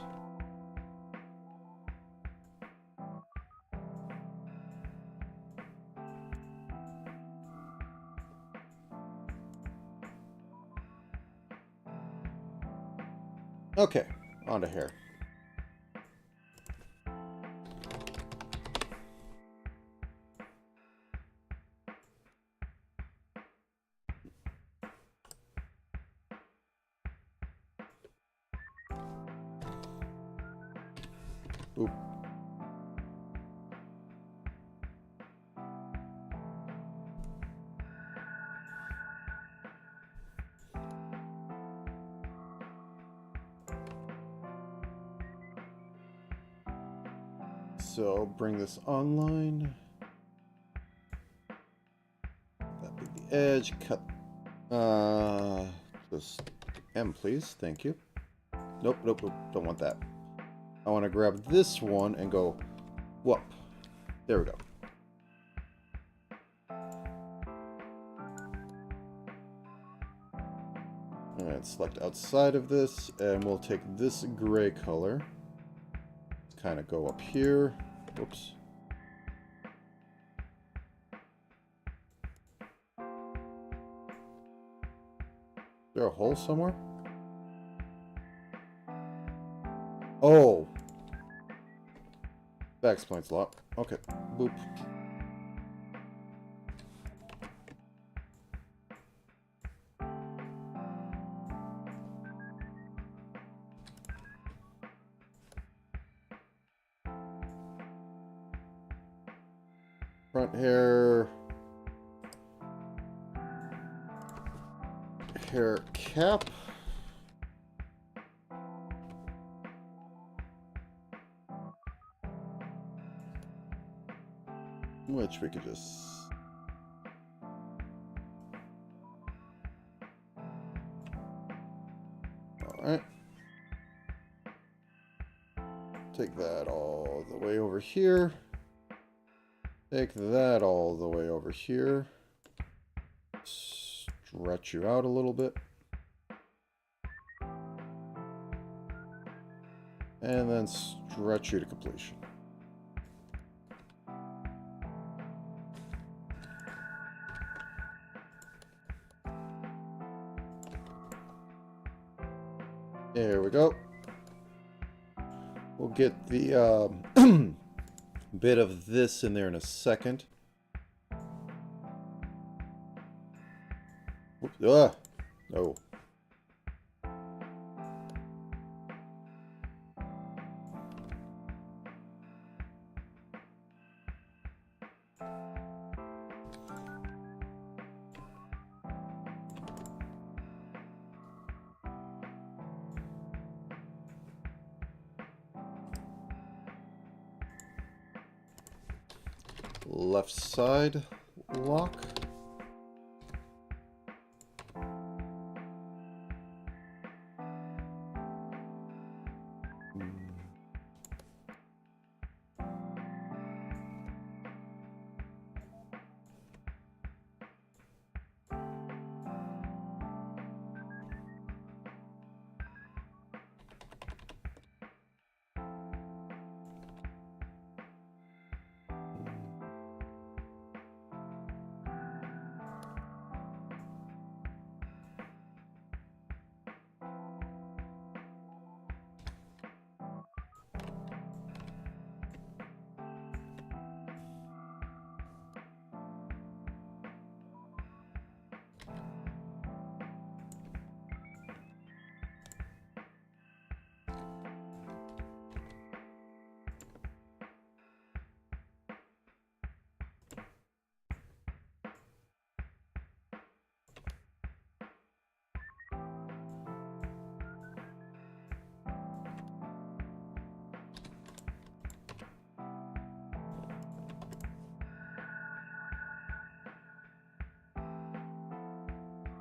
Okay, on to hair. Oop. So bring this online. That'd be the edge. Cut. Just M, please. Thank you. Nope, nope, nope. Don't want that. I want to grab this one and go whoop. There we go. Alright, select outside of this, and we'll take this gray color. Kind of go up here. Whoops. Is there a hole somewhere? Oh! That explains a lot. Okay. Boop. Front hair. Hair cap. Which we could just... Alright. Take that all the way over here. Take that all the way over here. Stretch you out a little bit. And then stretch you to completion. There we go. We'll get the bit of this in there in a second. Whoops. No. Left side lock.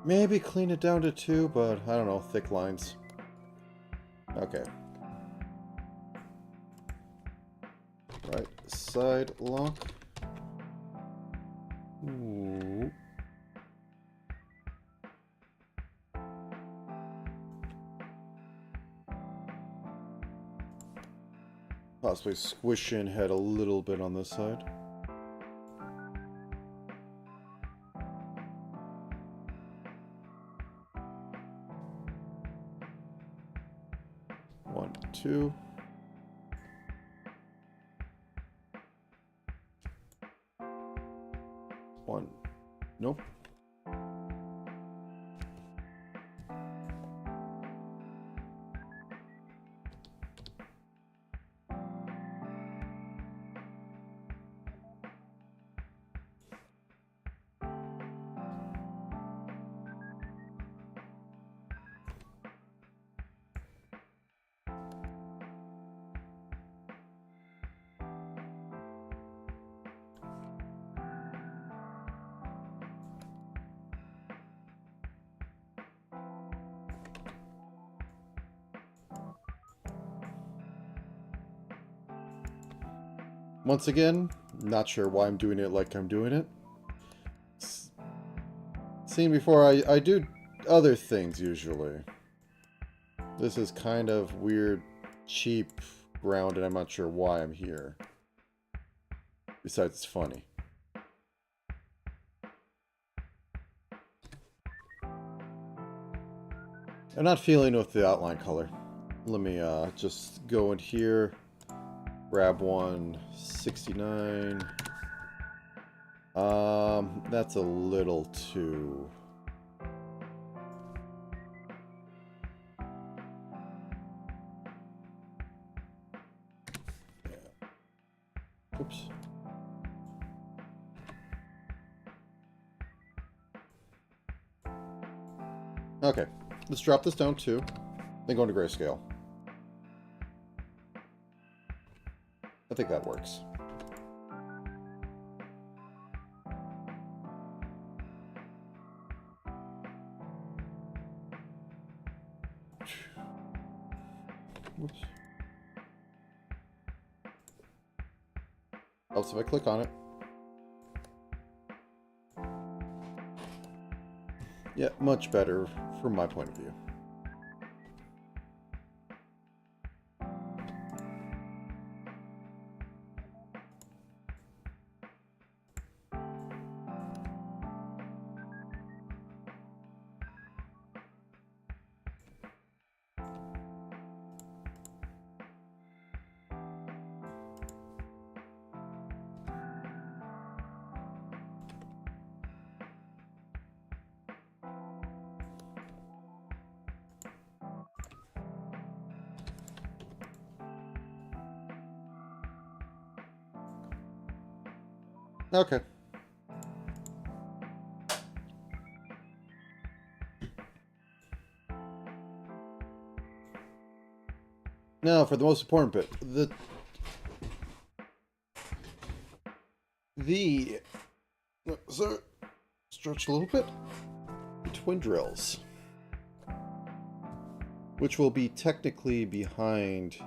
Maybe clean it down to 2, but I don't know, thick lines. Okay. Right side lock. Ooh. Possibly squish in head a little bit on this side. One, two. One. Nope. Once again, not sure why I'm doing it like I'm doing it. Seen before, I do other things usually. This is kind of weird, cheap ground, and I'm not sure why I'm here. Besides, it's funny. I'm not feeling with the outline color. Let me just go in here. Grab one, 69. That's a little too... Yeah. Oops. Okay, let's drop this down too. Then go into grayscale. I think that works. Whoops. Helps if I click on it. Yeah, much better from my point of view. Okay. Now, for the most important bit, so stretch a little bit. Twin drills, which will be technically behind.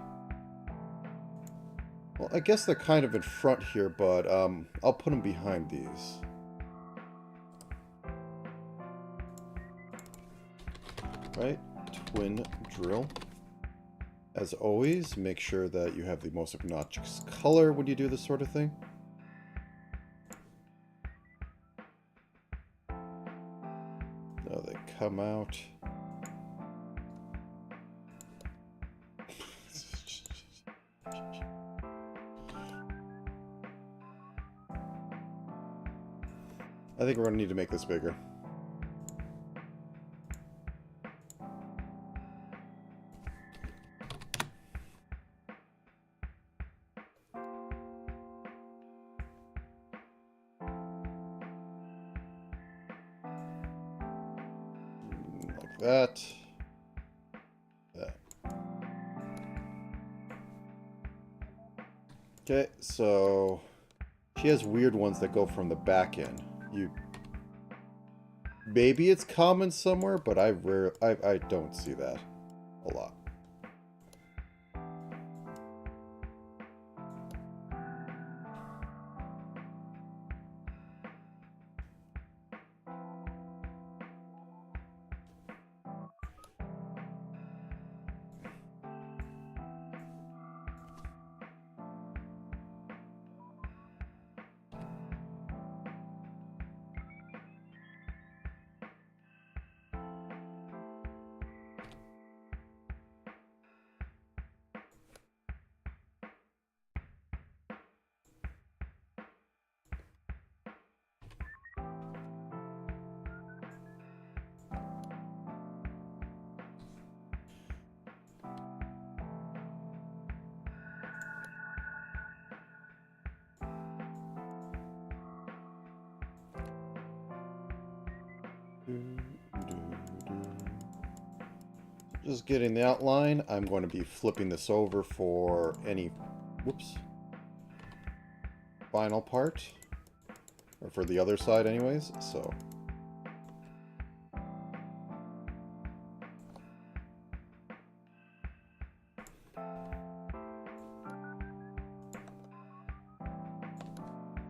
Well, I guess they're kind of in front here, but I'll put them behind these. Right? Twin drill. As always, make sure that you have the most obnoxious color when you do this sort of thing. Now they come out. I think we're going to need to make this bigger. Like that. That. Okay, so she has weird ones that go from the back end. Maybe it's common somewhere, but I don't see that a lot. Just getting the outline. I'm going to be flipping this over for any, whoops, final part, or for the other side anyways, so.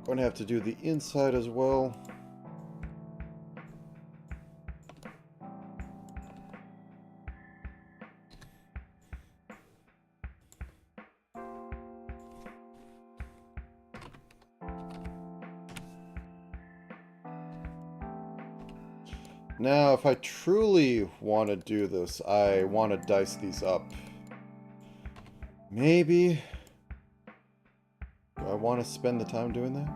Going to have to do the inside as well. Now, if I truly want to do this, I want to dice these up. Maybe. Do I want to spend the time doing that?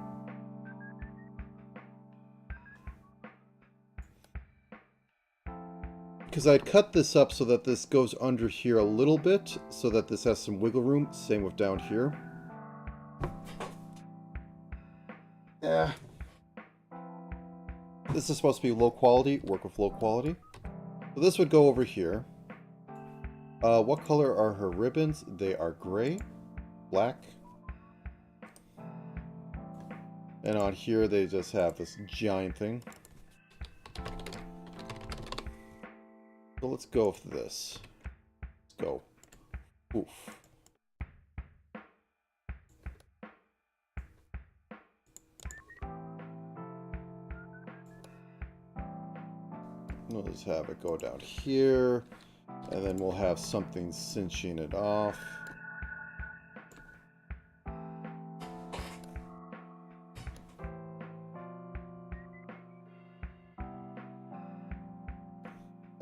Because I'd cut this up so that this goes under here a little bit, so that this has some wiggle room. Same with down here. Yeah. This is supposed to be low quality. Work with low quality. So this would go over here. What color are her ribbons? They are gray, black. And on here they just have this giant thing. So let's go for this. Let's go Oof. We'll just have it go down here, and then we'll have something cinching it off.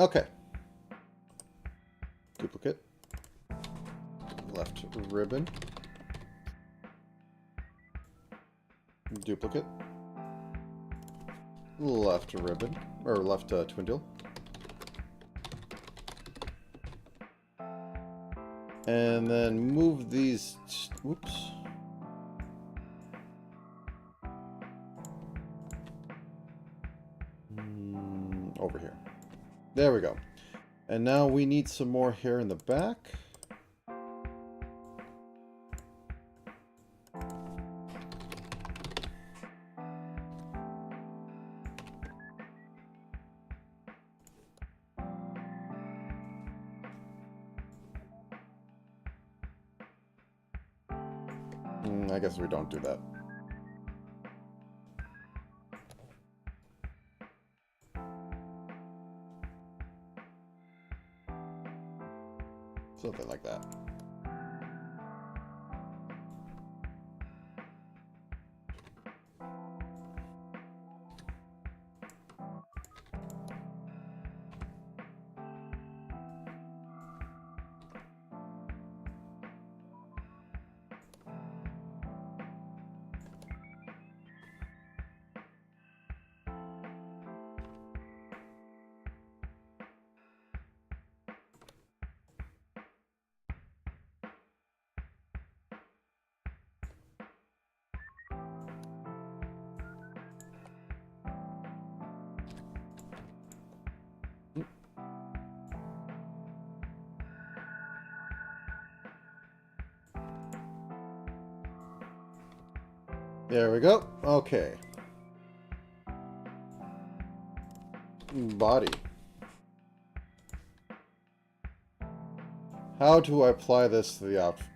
Okay. Duplicate. Left ribbon. Duplicate. Left ribbon. Or left twin and then move these. Whoops. Over here. There we go. And now we need some more hair in the back. I guess we don't do that. Something like that. There we go. Okay. Body. How do I apply this to the outfit?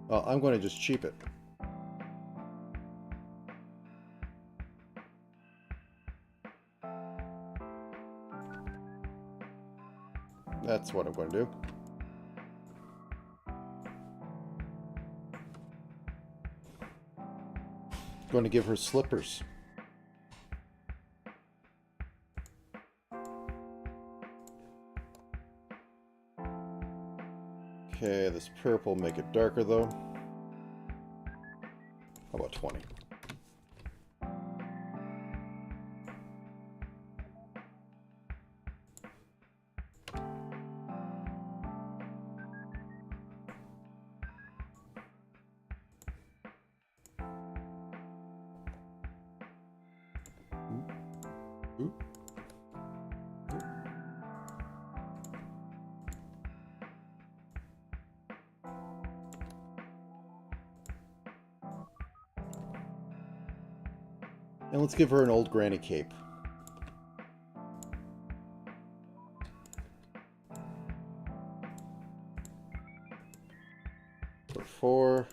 Well, I'm going to just cheap it. That's what I'm going to do. Going to give her slippers. Okay, this purple, make it darker though. How about 20? And let's give her an old granny cape. For 4.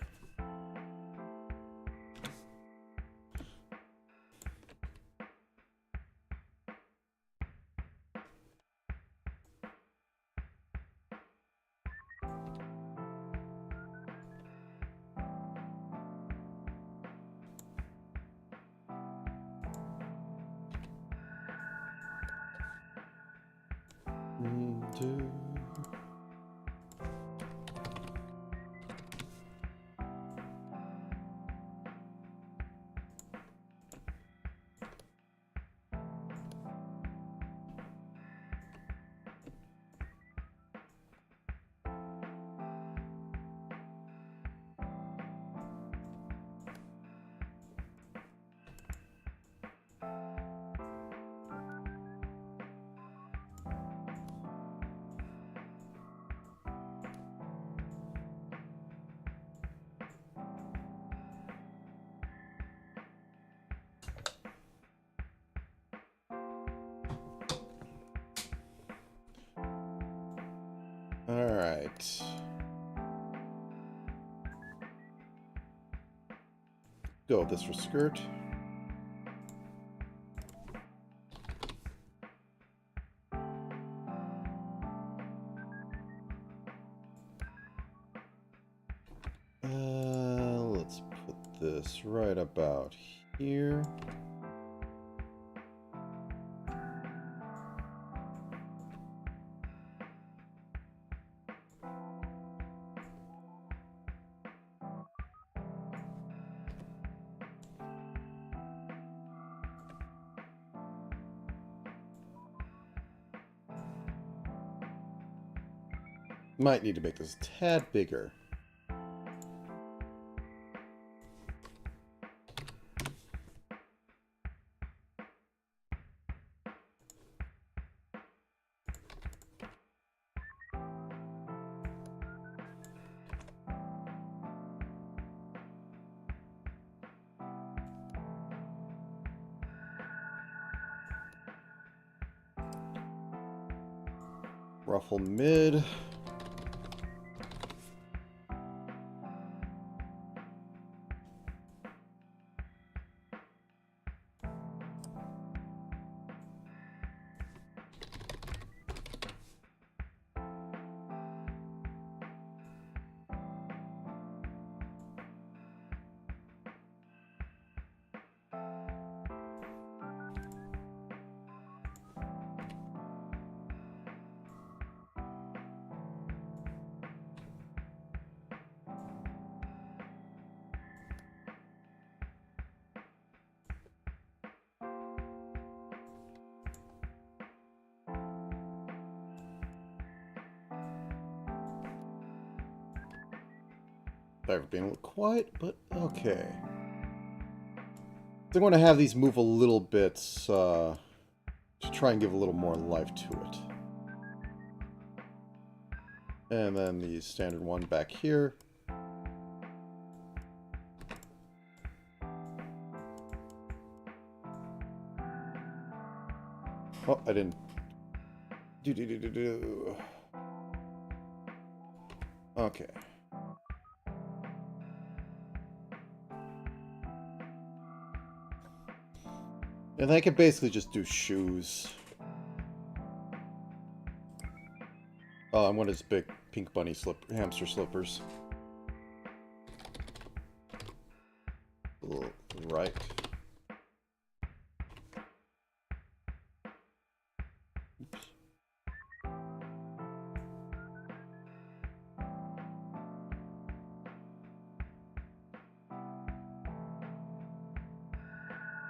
Alright. Go with this for skirt. Let's put this right about here. Might need to make this a tad bigger. Ruffle mid. I've been a little quiet, but okay. So I'm going to have these move a little bit to try and give a little more life to it. And then the standard one back here. Oh, I didn't. Okay. And I could basically just do shoes. Oh, I want his big pink bunny hamster slippers. Right. Oops.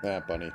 Ah, bunny.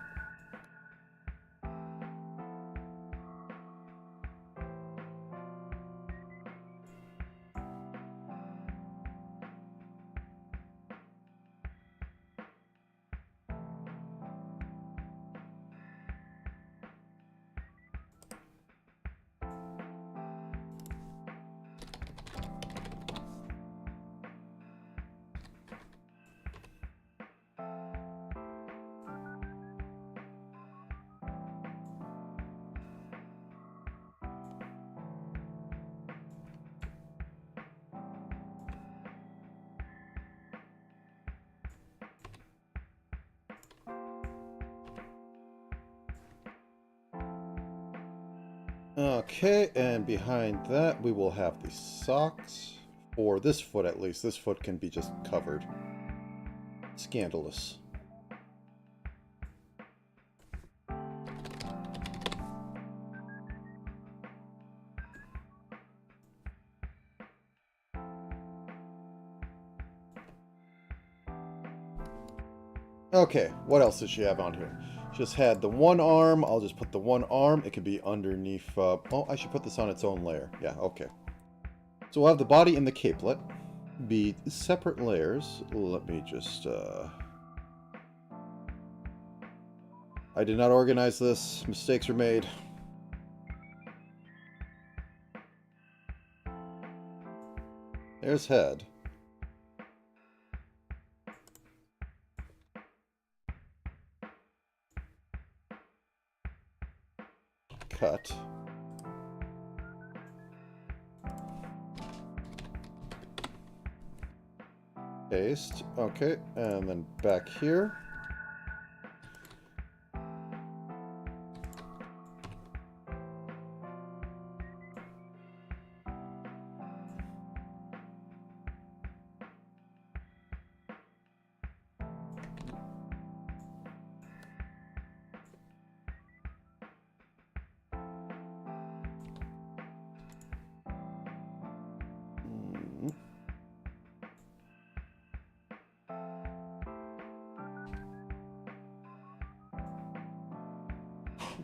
Okay, and behind that we will have the socks. For this foot at least. This foot can be just covered. Scandalous. Okay, what else does she have on here? Just had the one arm. I'll just put the one arm. It could be underneath. Oh, I should put this on its own layer. Yeah, okay. So we'll have the body and the capelet be separate layers. Let me just... I did not organize this. Mistakes were made. There's head. Cut. Paste. Okay, and then back here.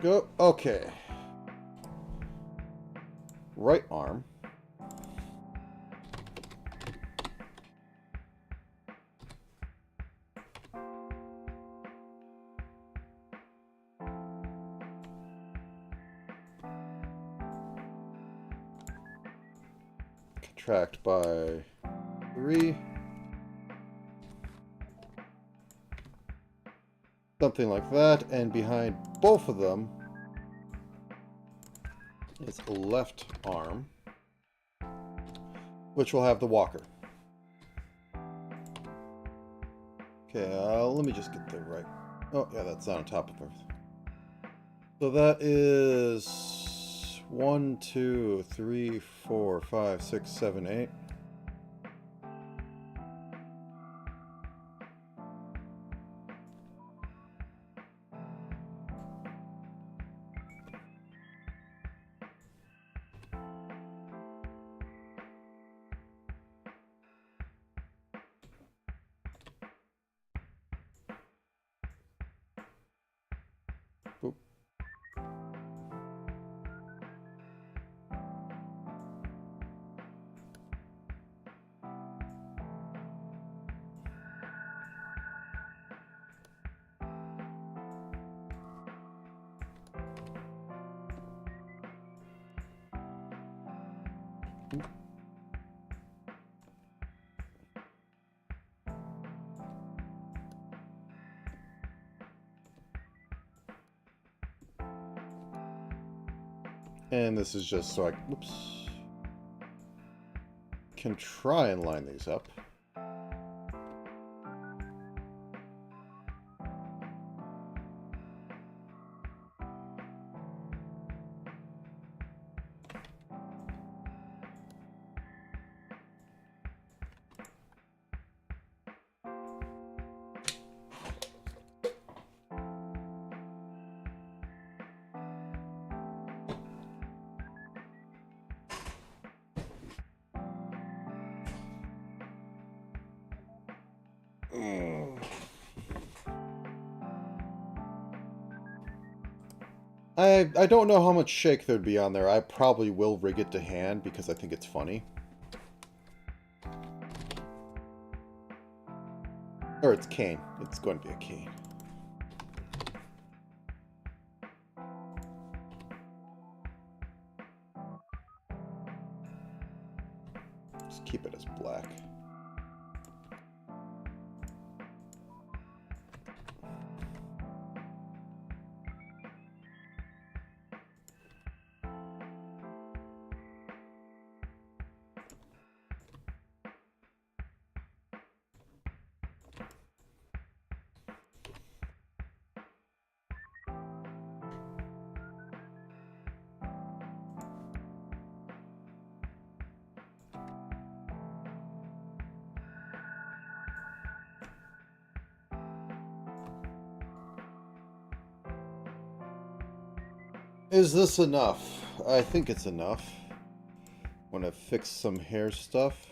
Go. Okay. Right arm. Contract by 3. Something like that. And behind both of them is a left arm, which will have the walker. Okay, let me just get the right... Oh, yeah, that's on top of everything. So that is 1, 2, 3, 4, 5, 6, 7, 8. Boop. And this is just so I, whoops, can try and line these up. I don't know how much shake there'd be on there. I probably will rig it to hand because I think it's funny. Or it's cane. It's going to be a cane. Just keep it as black. Is this enough? I think it's enough. Want to fix some hair stuff.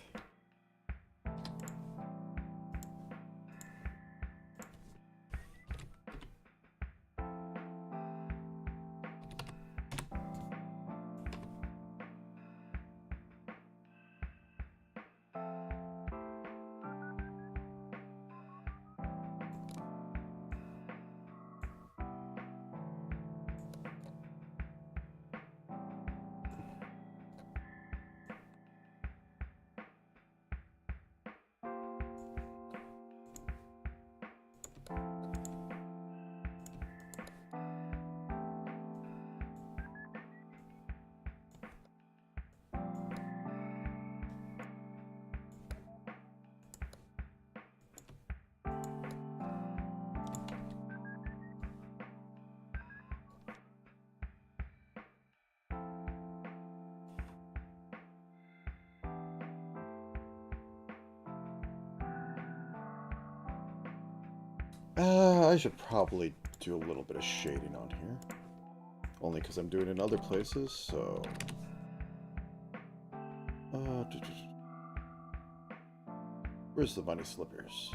I should probably do a little bit of shading on here. Only because I'm doing it in other places, so... Where's the bunny slippers?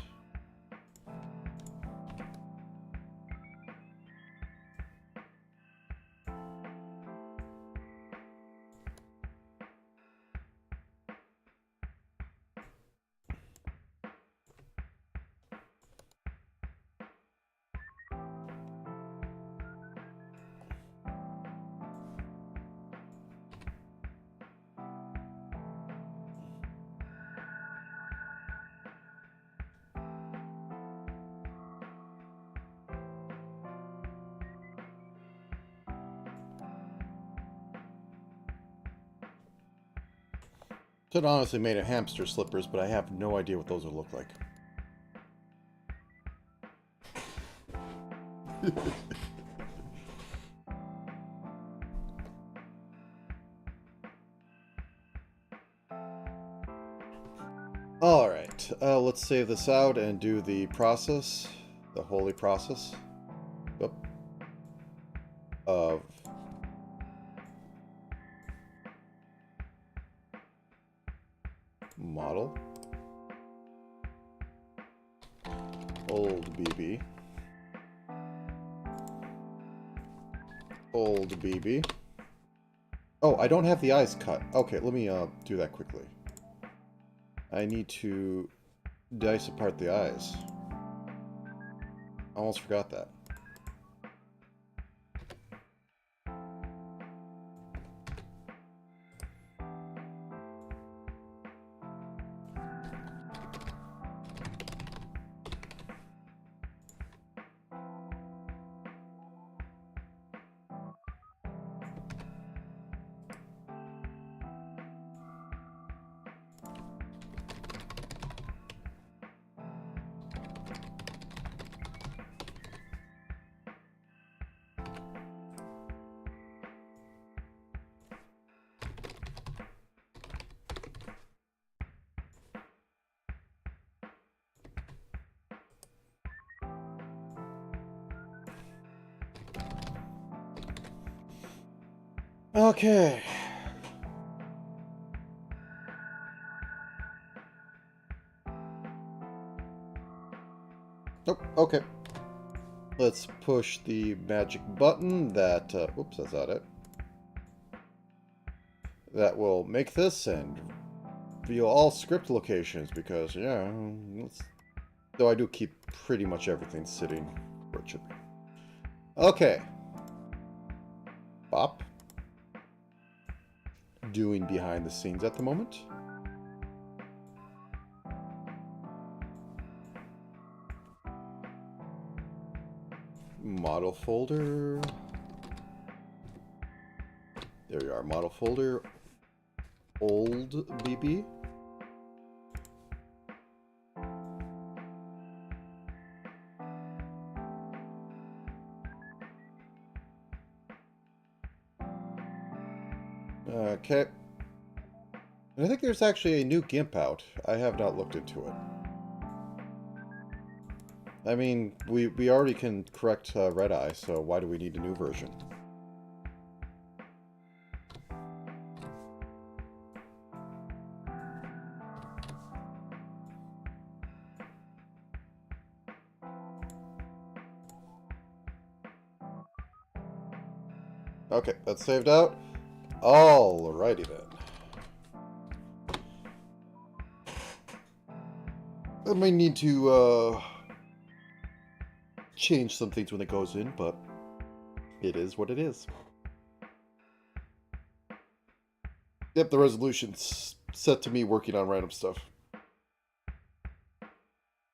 Should honestly made it hamster slippers, but I have no idea what those would look like. Alright, let's save this out and do the process. The holy process. Yep. Of... model. Old BB. Old BB. Oh, I don't have the eyes cut. Okay, let me do that quickly. I need to dice apart the eyes. Almost forgot that. Okay. Nope, okay. Let's push the magic button that, oops, that's not it. That will make this and reveal all script locations because, yeah, though I do keep pretty much everything sitting where it should be. Okay. Bop. Doing behind the scenes at the moment. Model folder. There we are. Model folder. Old BB. Okay. And I think there's actually a new GIMP out. I have not looked into it. I mean, we already can correct red eye, so why do we need a new version? Okay, that's saved out. Alrighty then. I may need to change some things when it goes in, but it is what it is. Yep, the resolution's set to me working on random stuff.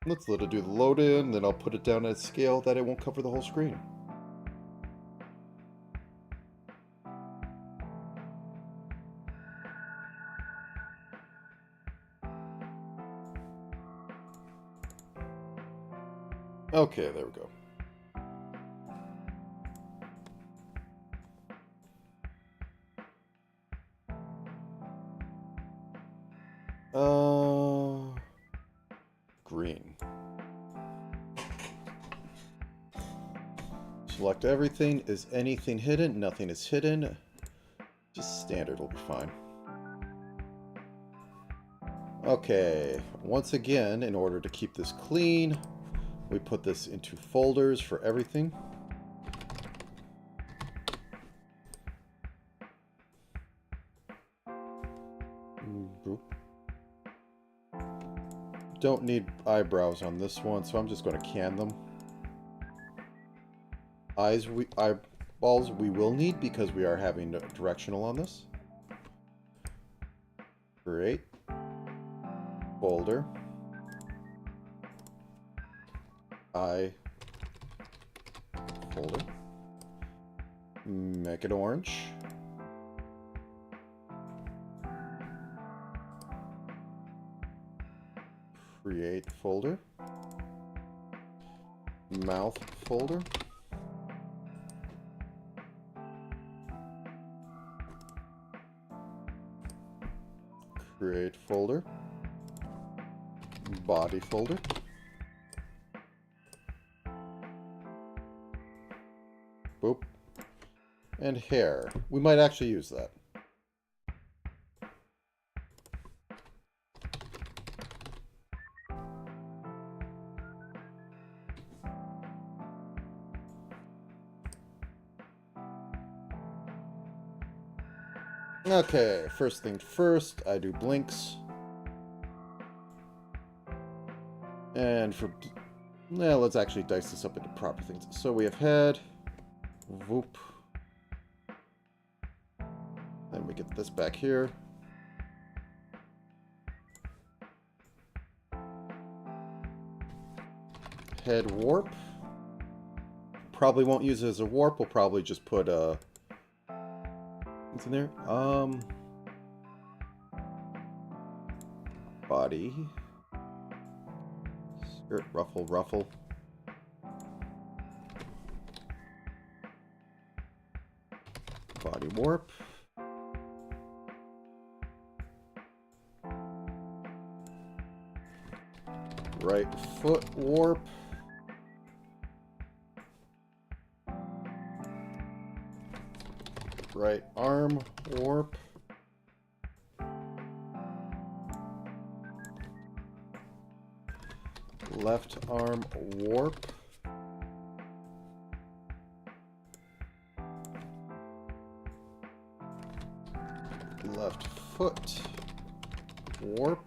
Let's let it do the load in, then I'll put it down at a scale that it won't cover the whole screen. Okay, there we go. Green. Select everything. Is anything hidden? Nothing is hidden. Just standard will be fine. Okay, once again, in order to keep this clean, we put this into folders for everything. Don't need eyebrows on this one, so I'm just going to can them. Eyeballs we will need because we are having directional on this. Great. Folder. Eye. Folder. Make it orange. Create folder. Mouth folder. Create folder. Body folder. Boop. And hair. We might actually use that. Okay, first thing first, I do blinks. And for... Now let's actually dice this up into proper things. So we have head. Whoop. Then we get this back here. Head warp. Probably won't use it as a warp. We'll probably just put a... What's in there? Body. Skirt, ruffle, ruffle. Body warp. Right foot warp. Right arm warp. Left arm warp. Left foot warp.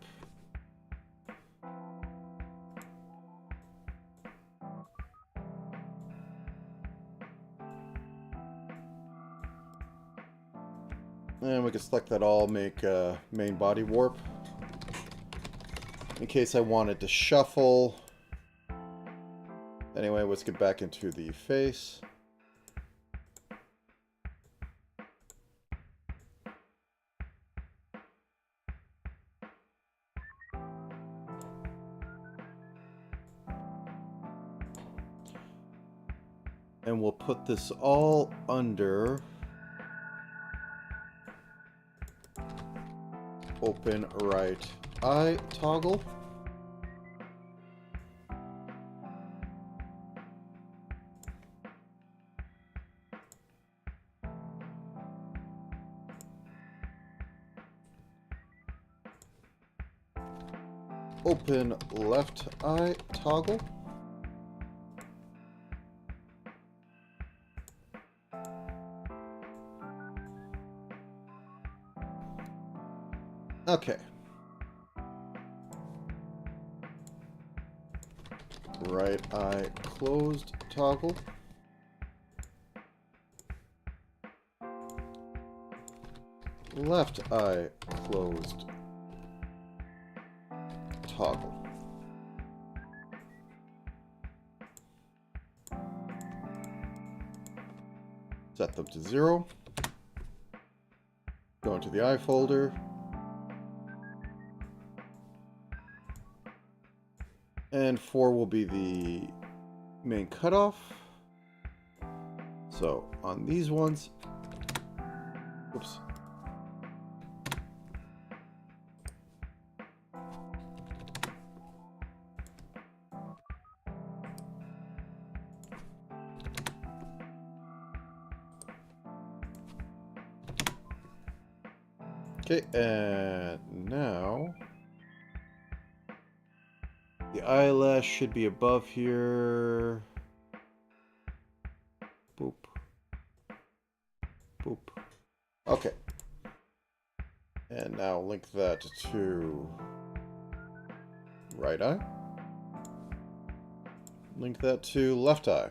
And we can select that all, make main body warp. In case I wanted to shuffle. Anyway, let's get back into the face. And we'll put this all under open right eye toggle. Open left eye toggle. Okay. Right eye closed toggle. Left eye closed toggle. Set them to 0. Go into the eye folder. And 4 will be the main cutoff. So on these ones, oops. Okay, and now the eyelash should be above here. Boop. Boop. Okay. And now link that to right eye. Link that to left eye.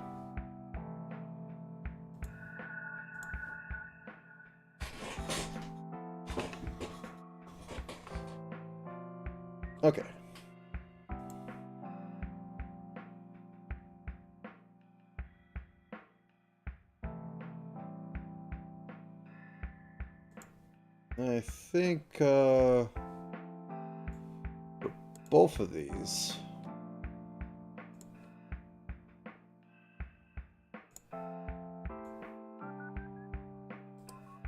Okay. I think for both of these,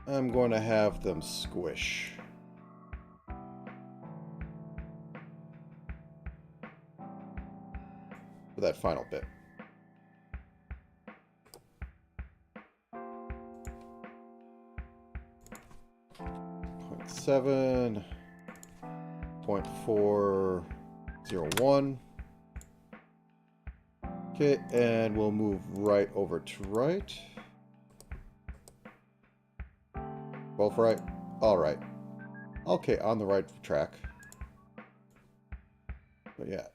I'm going to have them squish. For that final bit. Point 7, 0.401. Okay, and we'll move right over to right. Both right? Alright. Okay, on the right track. But yeah.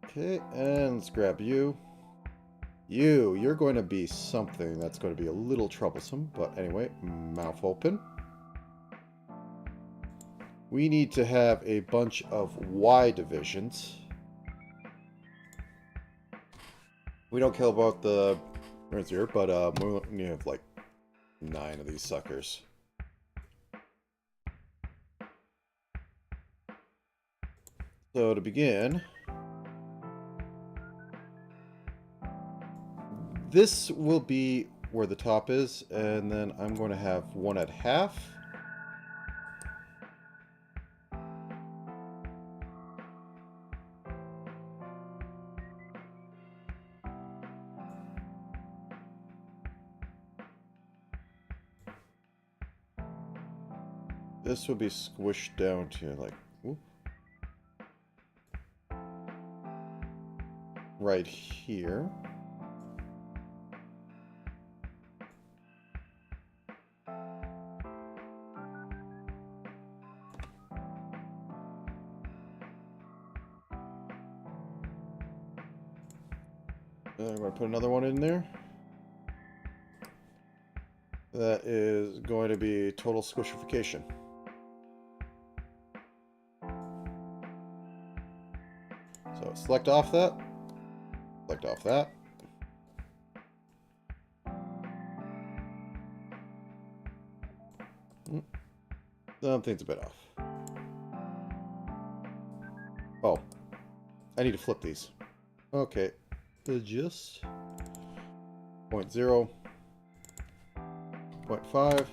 Okay, and let's grab you. You're going to be something that's going to be a little troublesome, but anyway, mouth open. We need to have a bunch of Y divisions. We don't care about the here, but we have like 9 of these suckers. So to begin, this will be where the top is, and then I'm going to have one at half. This will be squished down to like, whoop, right here. And I'm going to put another one in there. That is going to be total squishification. So select off that. Select off that. Something's a bit off. Oh. I need to flip these. Okay. Adjust. 0.0. 0.5.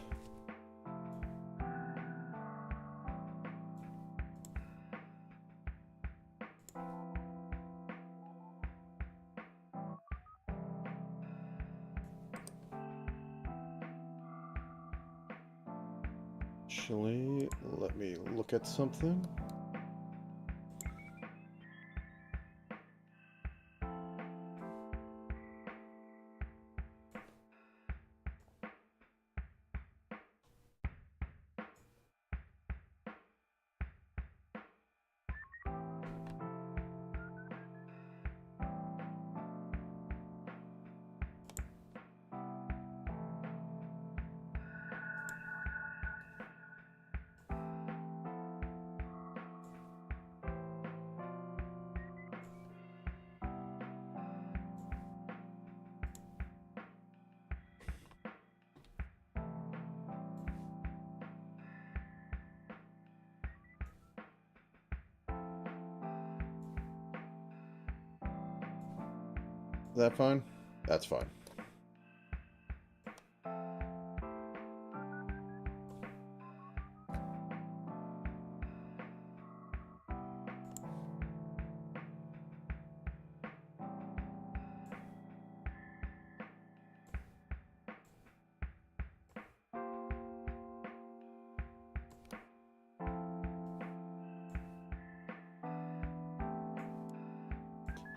Actually, let me look at something. Is that fine? That's fine.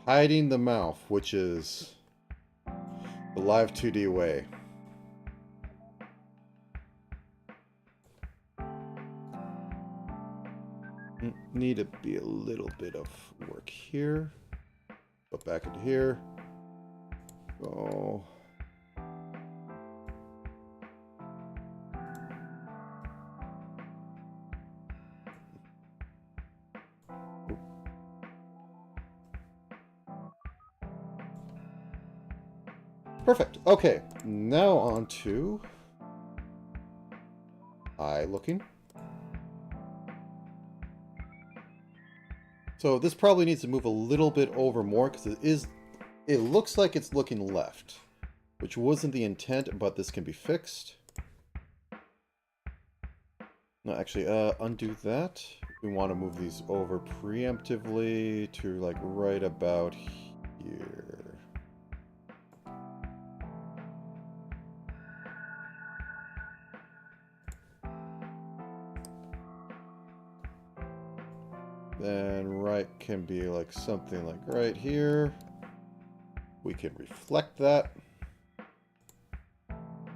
hiding the mouth, which is the live 2D way. Need to be a little bit of work here. Go back into here. Go. Perfect. Okay, now on to eye looking. So this probably needs to move a little bit over more because it looks like it's looking left, which wasn't the intent, but this can be fixed. No, actually, undo that. We want to move these over preemptively to like right about here. Then right can be like something like right here. We can reflect that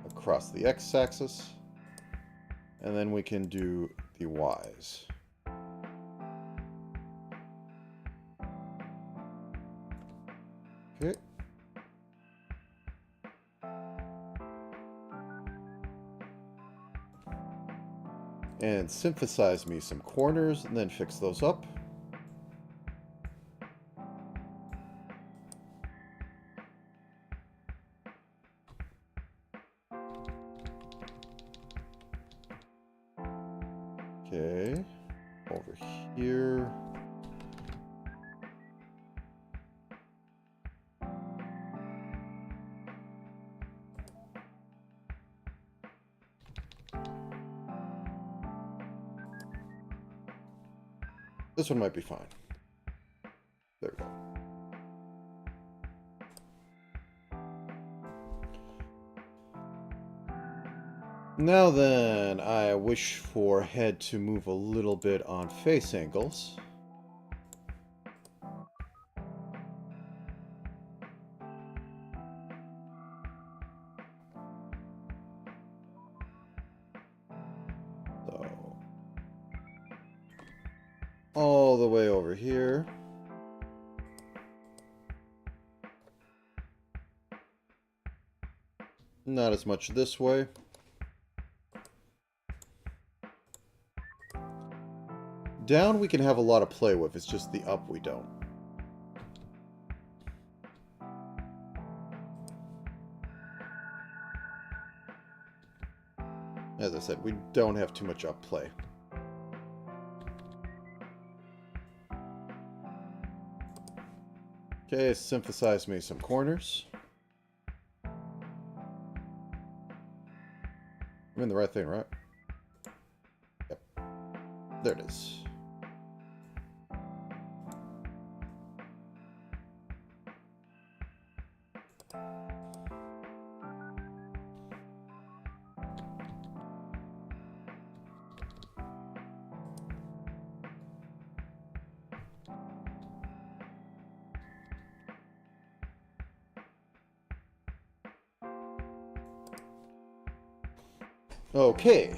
across the x-axis. And then we can do the y's. Okay. And synthesize me some corners and then fix those up. Okay, over here. This one might be fine. There we go. Now then, I wish for head to move a little bit on face angles. So, all the way over here. Not as much this way. Down we can have a lot of play with, it's just the up we don't. As I said, we don't have too much up play. Okay, synthesize me some corners. I'm in the right thing, right? Yep. There it is. Okay.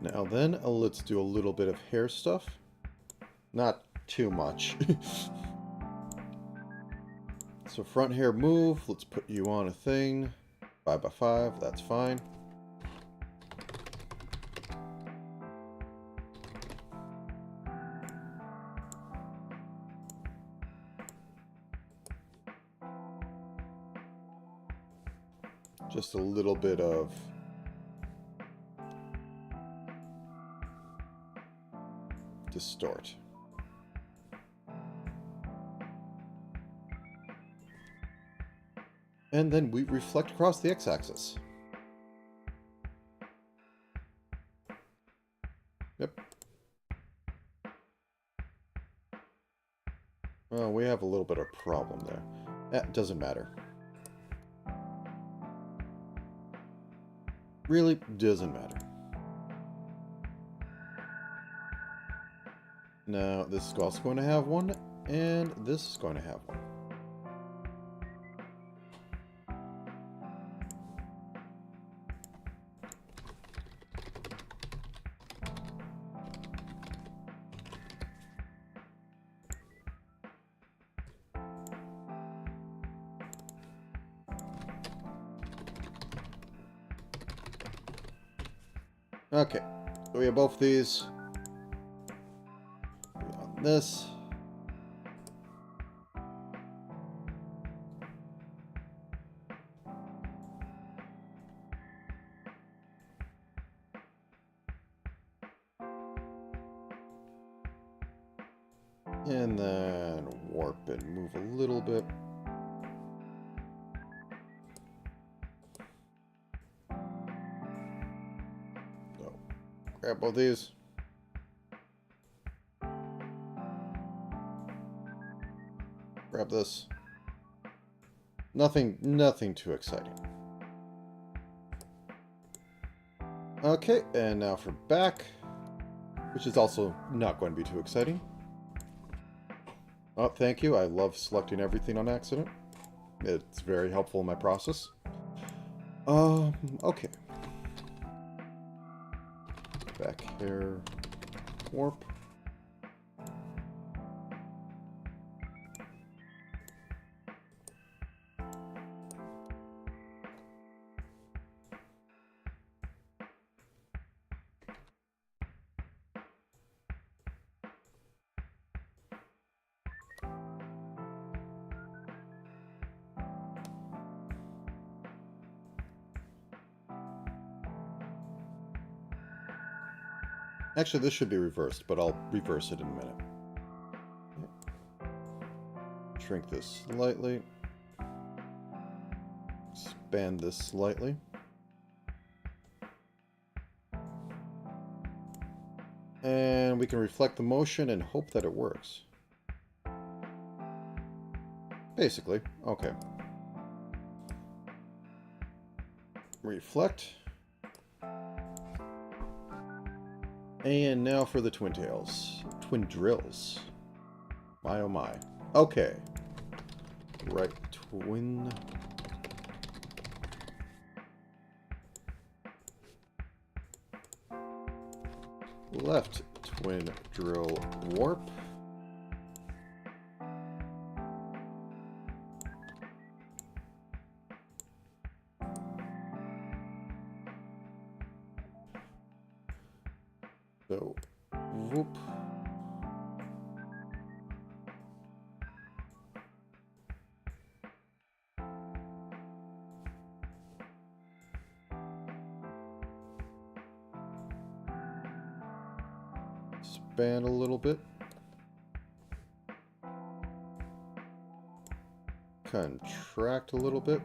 Now then, let's do a little bit of hair stuff. Not too much. So front hair move, let's put you on a thing. 5x5, that's fine. Just a little bit of distort. And then we reflect across the x-axis. Yep. Well, we have a little bit of problem there. It doesn't matter. Really doesn't matter. Now, this is also going to have one, and this is going to have one. Okay, so we have both these. On this. And then warp and move a little bit. So, grab both these. Grab this. Nothing too exciting. Okay, and now for back, which is also not going to be too exciting. Oh, thank you. I love selecting everything on accident. It's very helpful in my process. Okay. Back hair, warp. Actually, this should be reversed, but I'll reverse it in a minute. Shrink this slightly. Expand this slightly. And we can reflect the motion and hope that it works. Basically, okay. Reflect. And now for the twin tails. Twin drills. My oh my. Okay. Right twin. Left twin drill warp. So, whoop. Expand a little bit. Contract a little bit.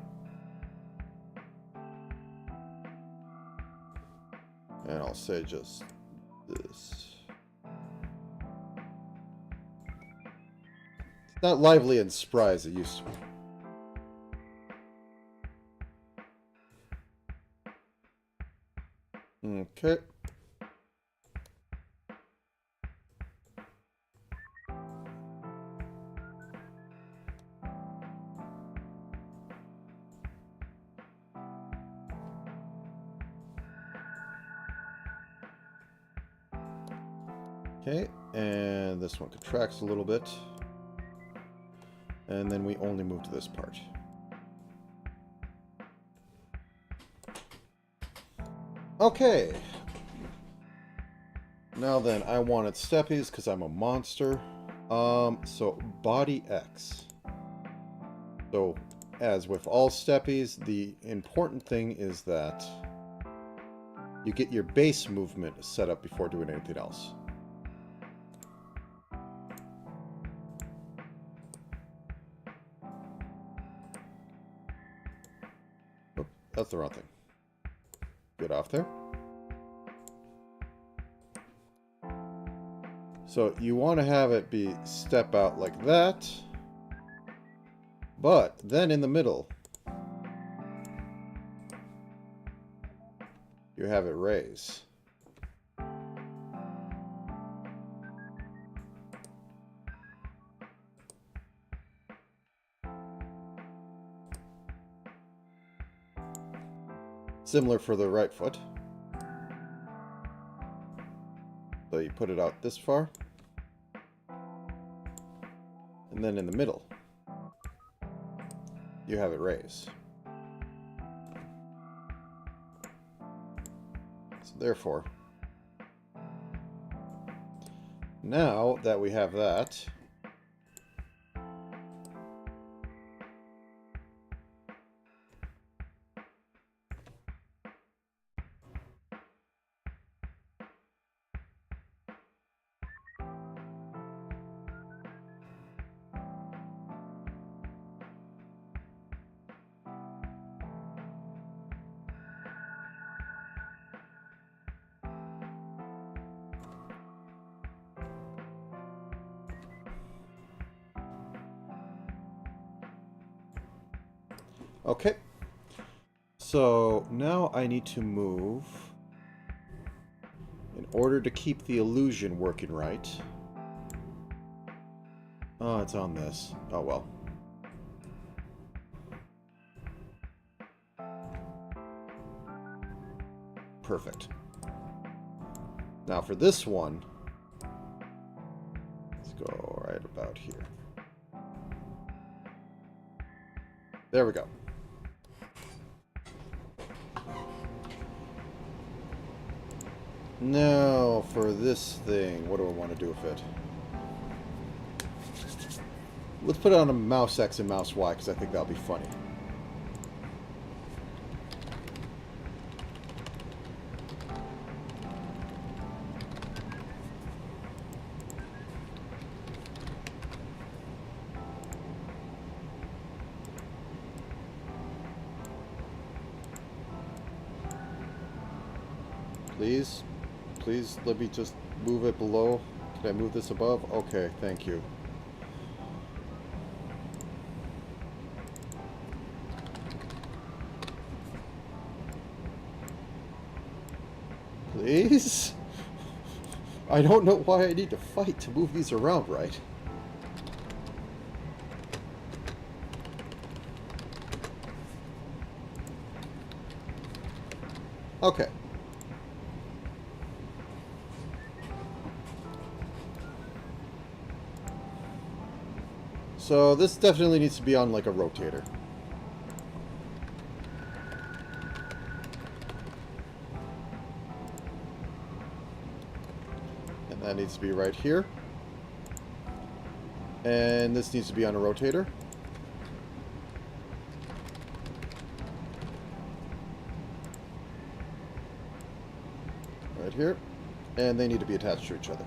And I'll say just this. It's not lively and spry as it used to be. Okay. Okay, and this one contracts a little bit. And then we only move to this part. Okay. Now then, I wanted steppies because I'm a monster. So body X. So, as with all steppies, the important thing is that you get your base movement set up before doing anything else. Oh, that's the wrong thing. Get off there. So you want to have it be step out like that, but then in the middle, you have it raise. Similar for the right foot. So you put it out this far. And then in the middle, you have it raise. So therefore, now that we have that, okay. So now I need to move in order to keep the illusion working right. Oh, it's on this. Oh well. Perfect. Now for this one, let's go right about here. There we go. Now, for this thing, what do I want to do with it? Let's put it on a mouse X and mouse Y, because I think that'll be funny. Please? Please let me just move it below. Can I move this above? Okay, thank you. Please? I don't know why I need to fight to move these around right. Okay. So this definitely needs to be on like a rotator. And that needs to be right here. And this needs to be on a rotator. Right here. And they need to be attached to each other.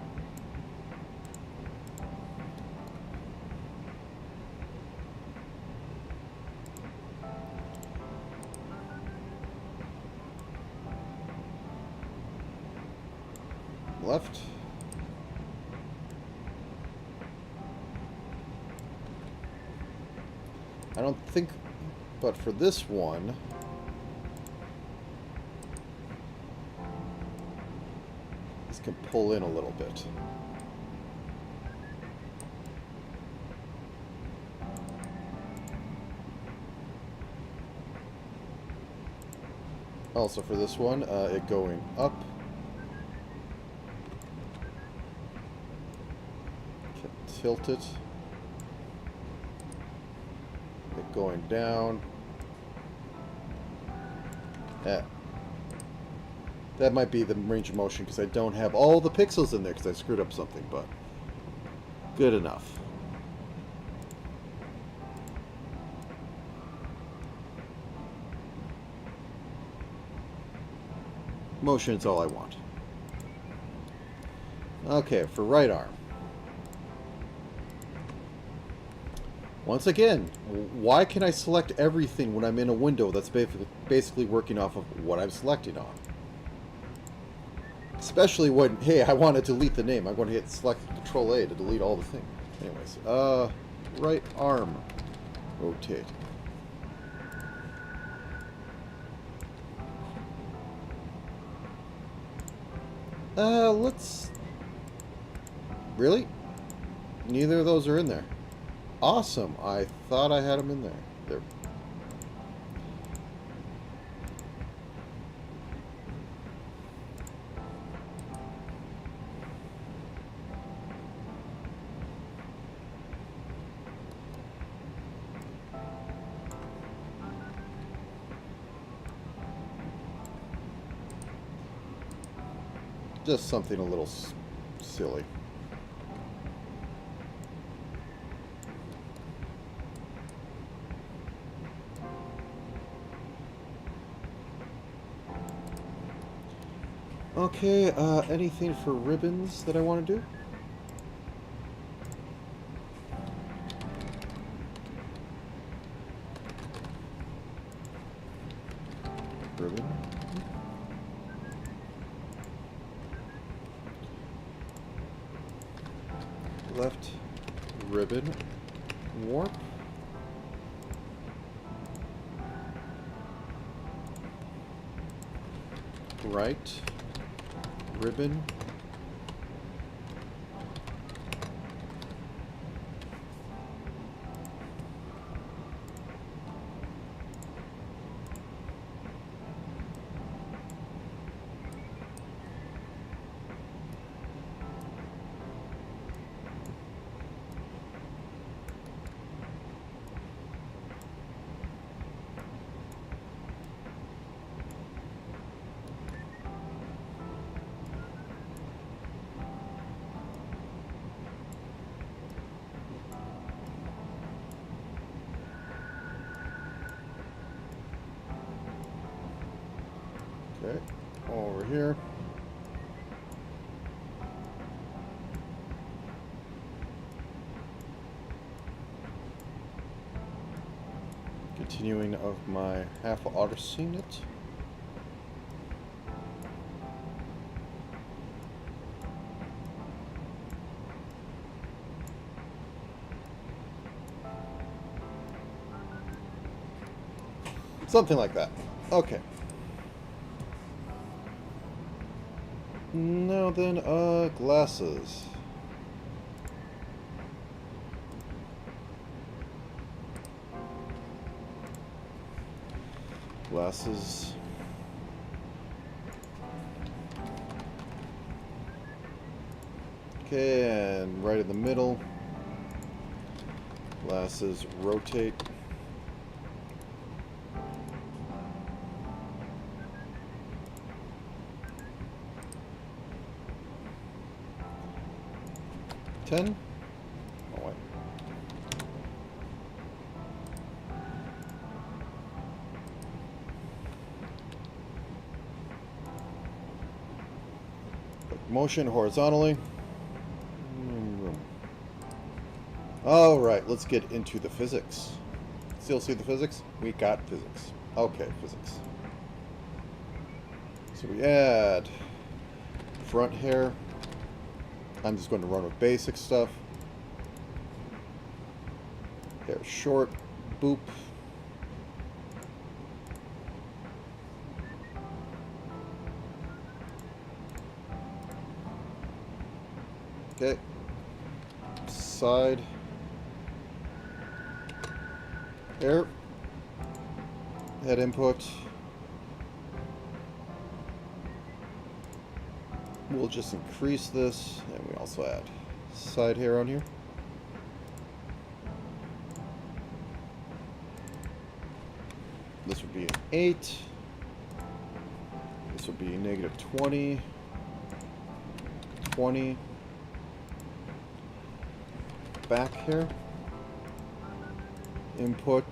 Left. I don't think, but for this one, this can pull in a little bit. Also for this one, it going up. Tilt it. It going down. That might be the range of motion because I don't have all the pixels in there because I screwed up something, but good enough. Motion is all I want. Okay, for right arm. Once again, why can I select everything when I'm in a window that's basically working off of what I'm selecting on? Especially when, hey, I want to delete the name. I'm going to hit select Control A to delete all the things. Anyways, right arm. Rotate. Let's... Really? Neither of those are in there. Awesome. I thought I had them in there. There. Just something a little silly. Okay, anything for ribbons that I want to do? Ribbon. Left ribbon warp. Right ribbon Okay, over here. Continuing of my half autoscene it. Something like that. Okay. Now then, glasses. Glasses. Okay, and right in the middle. Glasses rotate. Ten? Oh, wait. Motion horizontally. All right, let's get into the physics. Still see the physics? We got physics. Okay, physics. So we add front hair. I'm just going to run with basic stuff. Hair short, boop. Okay. Side. Hair. Head input. We'll just increase this, and we also add side hair on here. This would be an 8. This would be negative 20. 20. Back hair. Input.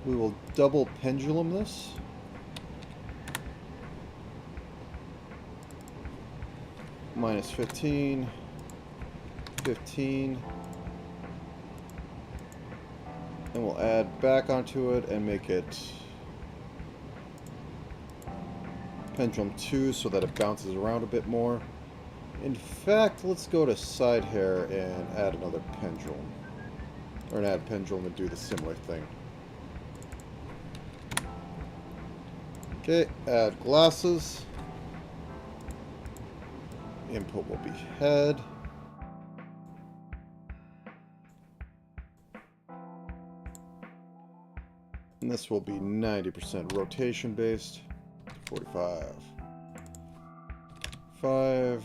We will double pendulum this. Minus 15. 15. And we'll add back onto it and make it pendulum 2 so that it bounces around a bit more. In fact, let's go to side hair and add another pendulum. Or add pendulum and do the similar thing. Okay, add glasses. Input will be head. And this will be 90% rotation based. 45. 5.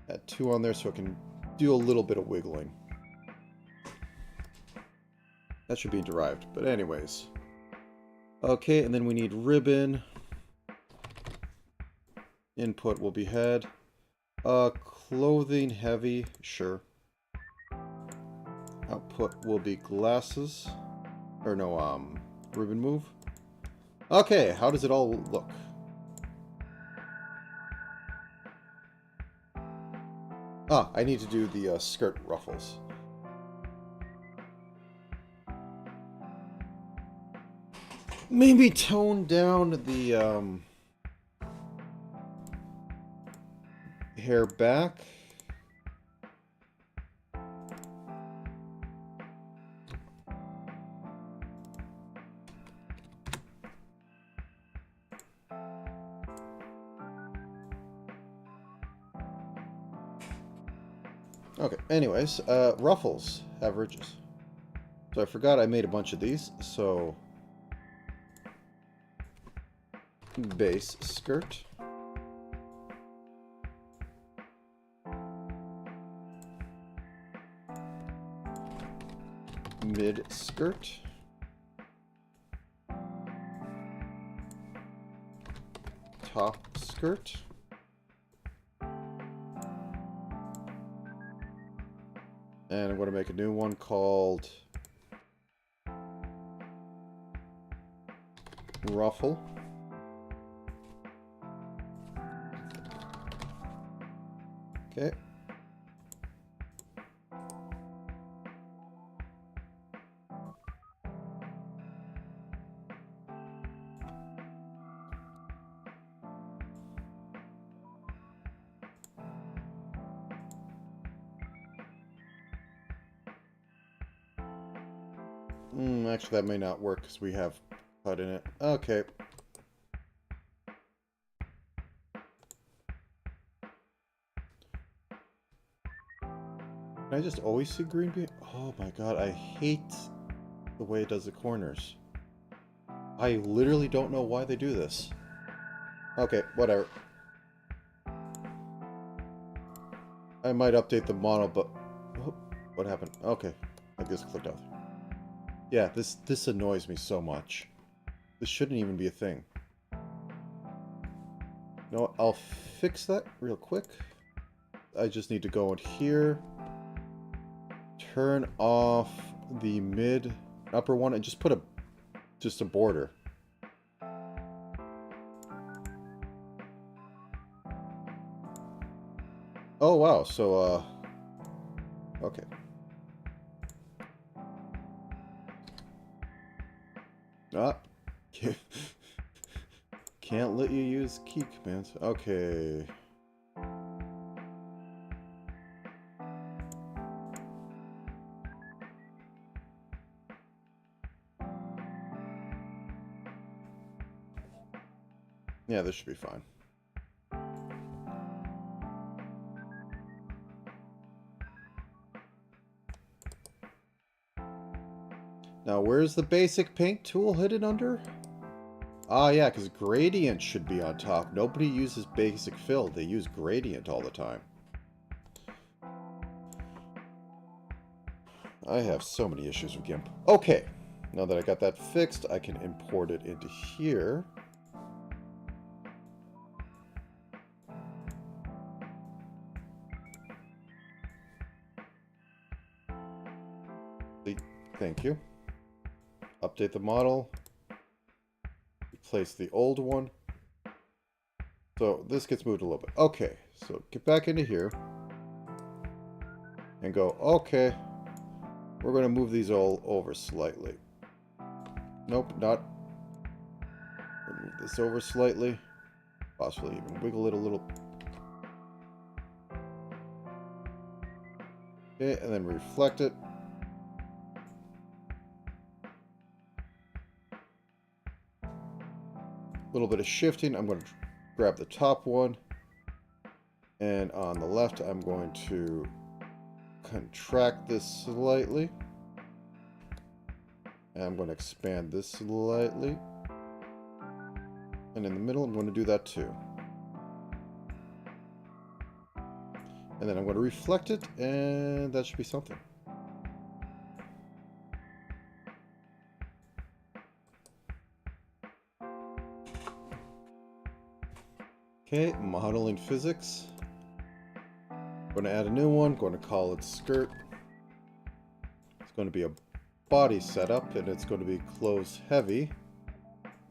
Add 2 on there so it can do a little bit of wiggling. That should be derived, but anyways. Okay, and then we need ribbon. Input will be head. Clothing heavy, sure. Output will be glasses. Or no, ribbon move. Okay, how does it all look? Ah, I need to do the skirt ruffles. Maybe tone down the hair back. Okay, anyways, ruffles have ridges. So I forgot I made a bunch of these, so base skirt. Mid skirt. Top skirt. And I'm going to make a new one called ruffle. Okay. Actually, that may not work because we have cut in it. Okay. Can I just always see green bean? Oh my god, I hate the way it does the corners. I literally don't know why they do this. Okay, whatever. I might update the model, but... Oh, what happened? Okay, I just clicked off. Yeah, this annoys me so much. This shouldn't even be a thing. You know what? I'll fix that real quick. I just need to go in here, turn off the mid upper one, and just put just a border. Oh wow, so okay. Ah, can't let you use key commands. Okay. Yeah, this should be fine. Now, where's the basic paint tool hidden under? Ah, yeah, because gradient should be on top. Nobody uses basic fill. They use gradient all the time. I have so many issues with GIMP. Okay, now that I got that fixed, I can import it into here. Thank you. Update the model. Replace the old one. So this gets moved a little bit. Okay, so get back into here. And go, okay. We're going to move these all over slightly. Nope, not. Move this over slightly. Possibly even wiggle it a little. Okay, and then reflect it. little bit of shifting. I'm going to grab the top one. And on the left, I'm going to contract this slightly. And I'm going to expand this slightly. And in the middle, I'm going to do that too. And then I'm going to reflect it, and that should be something. Okay, modeling physics. Going to add a new one, going to call it skirt. It's going to be a body setup, and it's going to be clothes heavy.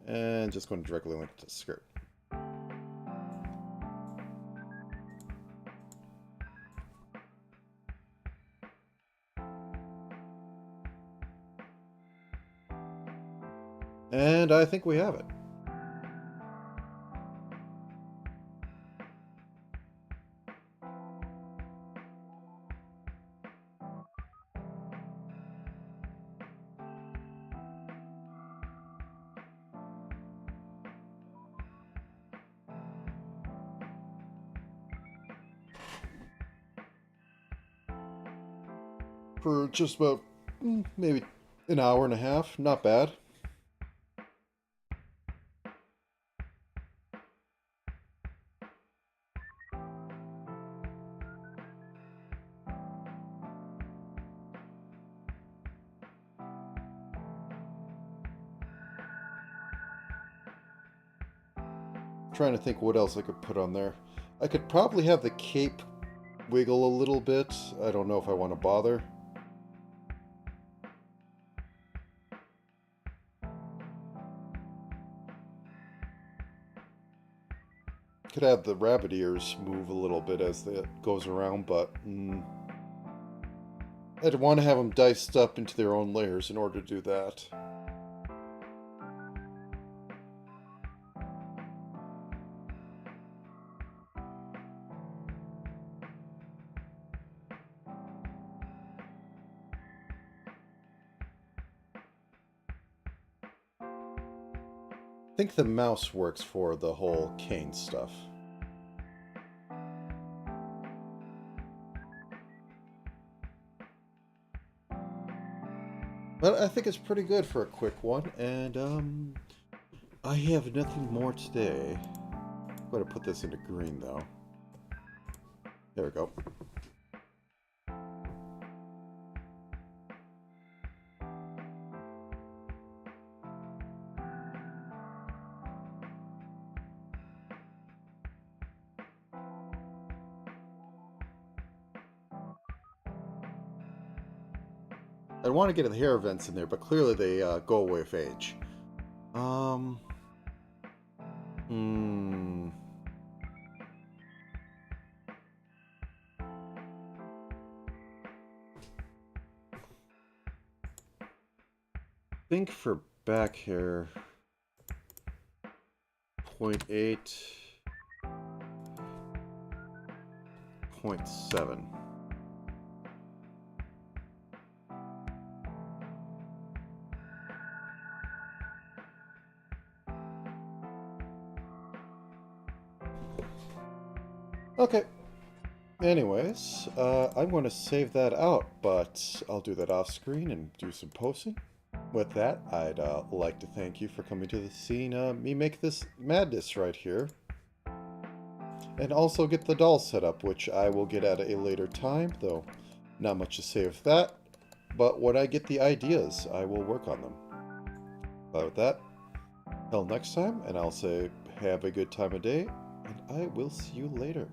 And just going to directly link to skirt. And I think we have it. For just about maybe an hour and a half, not bad. Trying to think what else I could put on there. I could probably have the cape wiggle a little bit. I don't know if I want to bother. Could have the rabbit ears move a little bit as it goes around, but I'd want to have them diced up into their own layers in order to do that. I think the mouse works for the whole cane stuff. But I think it's pretty good for a quick one, and I have nothing more today. I'm going to put this into green though. There we go. I want to get the hair vents in there, but clearly they go away with age. I think for back hair, 0.8, 0.7. Okay. Anyways, I'm going to save that out, but I'll do that off screen and do some posting. With that, I'd like to thank you for coming to the scene, me make this madness right here. And also get the doll set up, which I will get at a later time, though not much to say of that. But when I get the ideas, I will work on them. But with that, till next time, and I'll say have a good time of day, and I will see you later.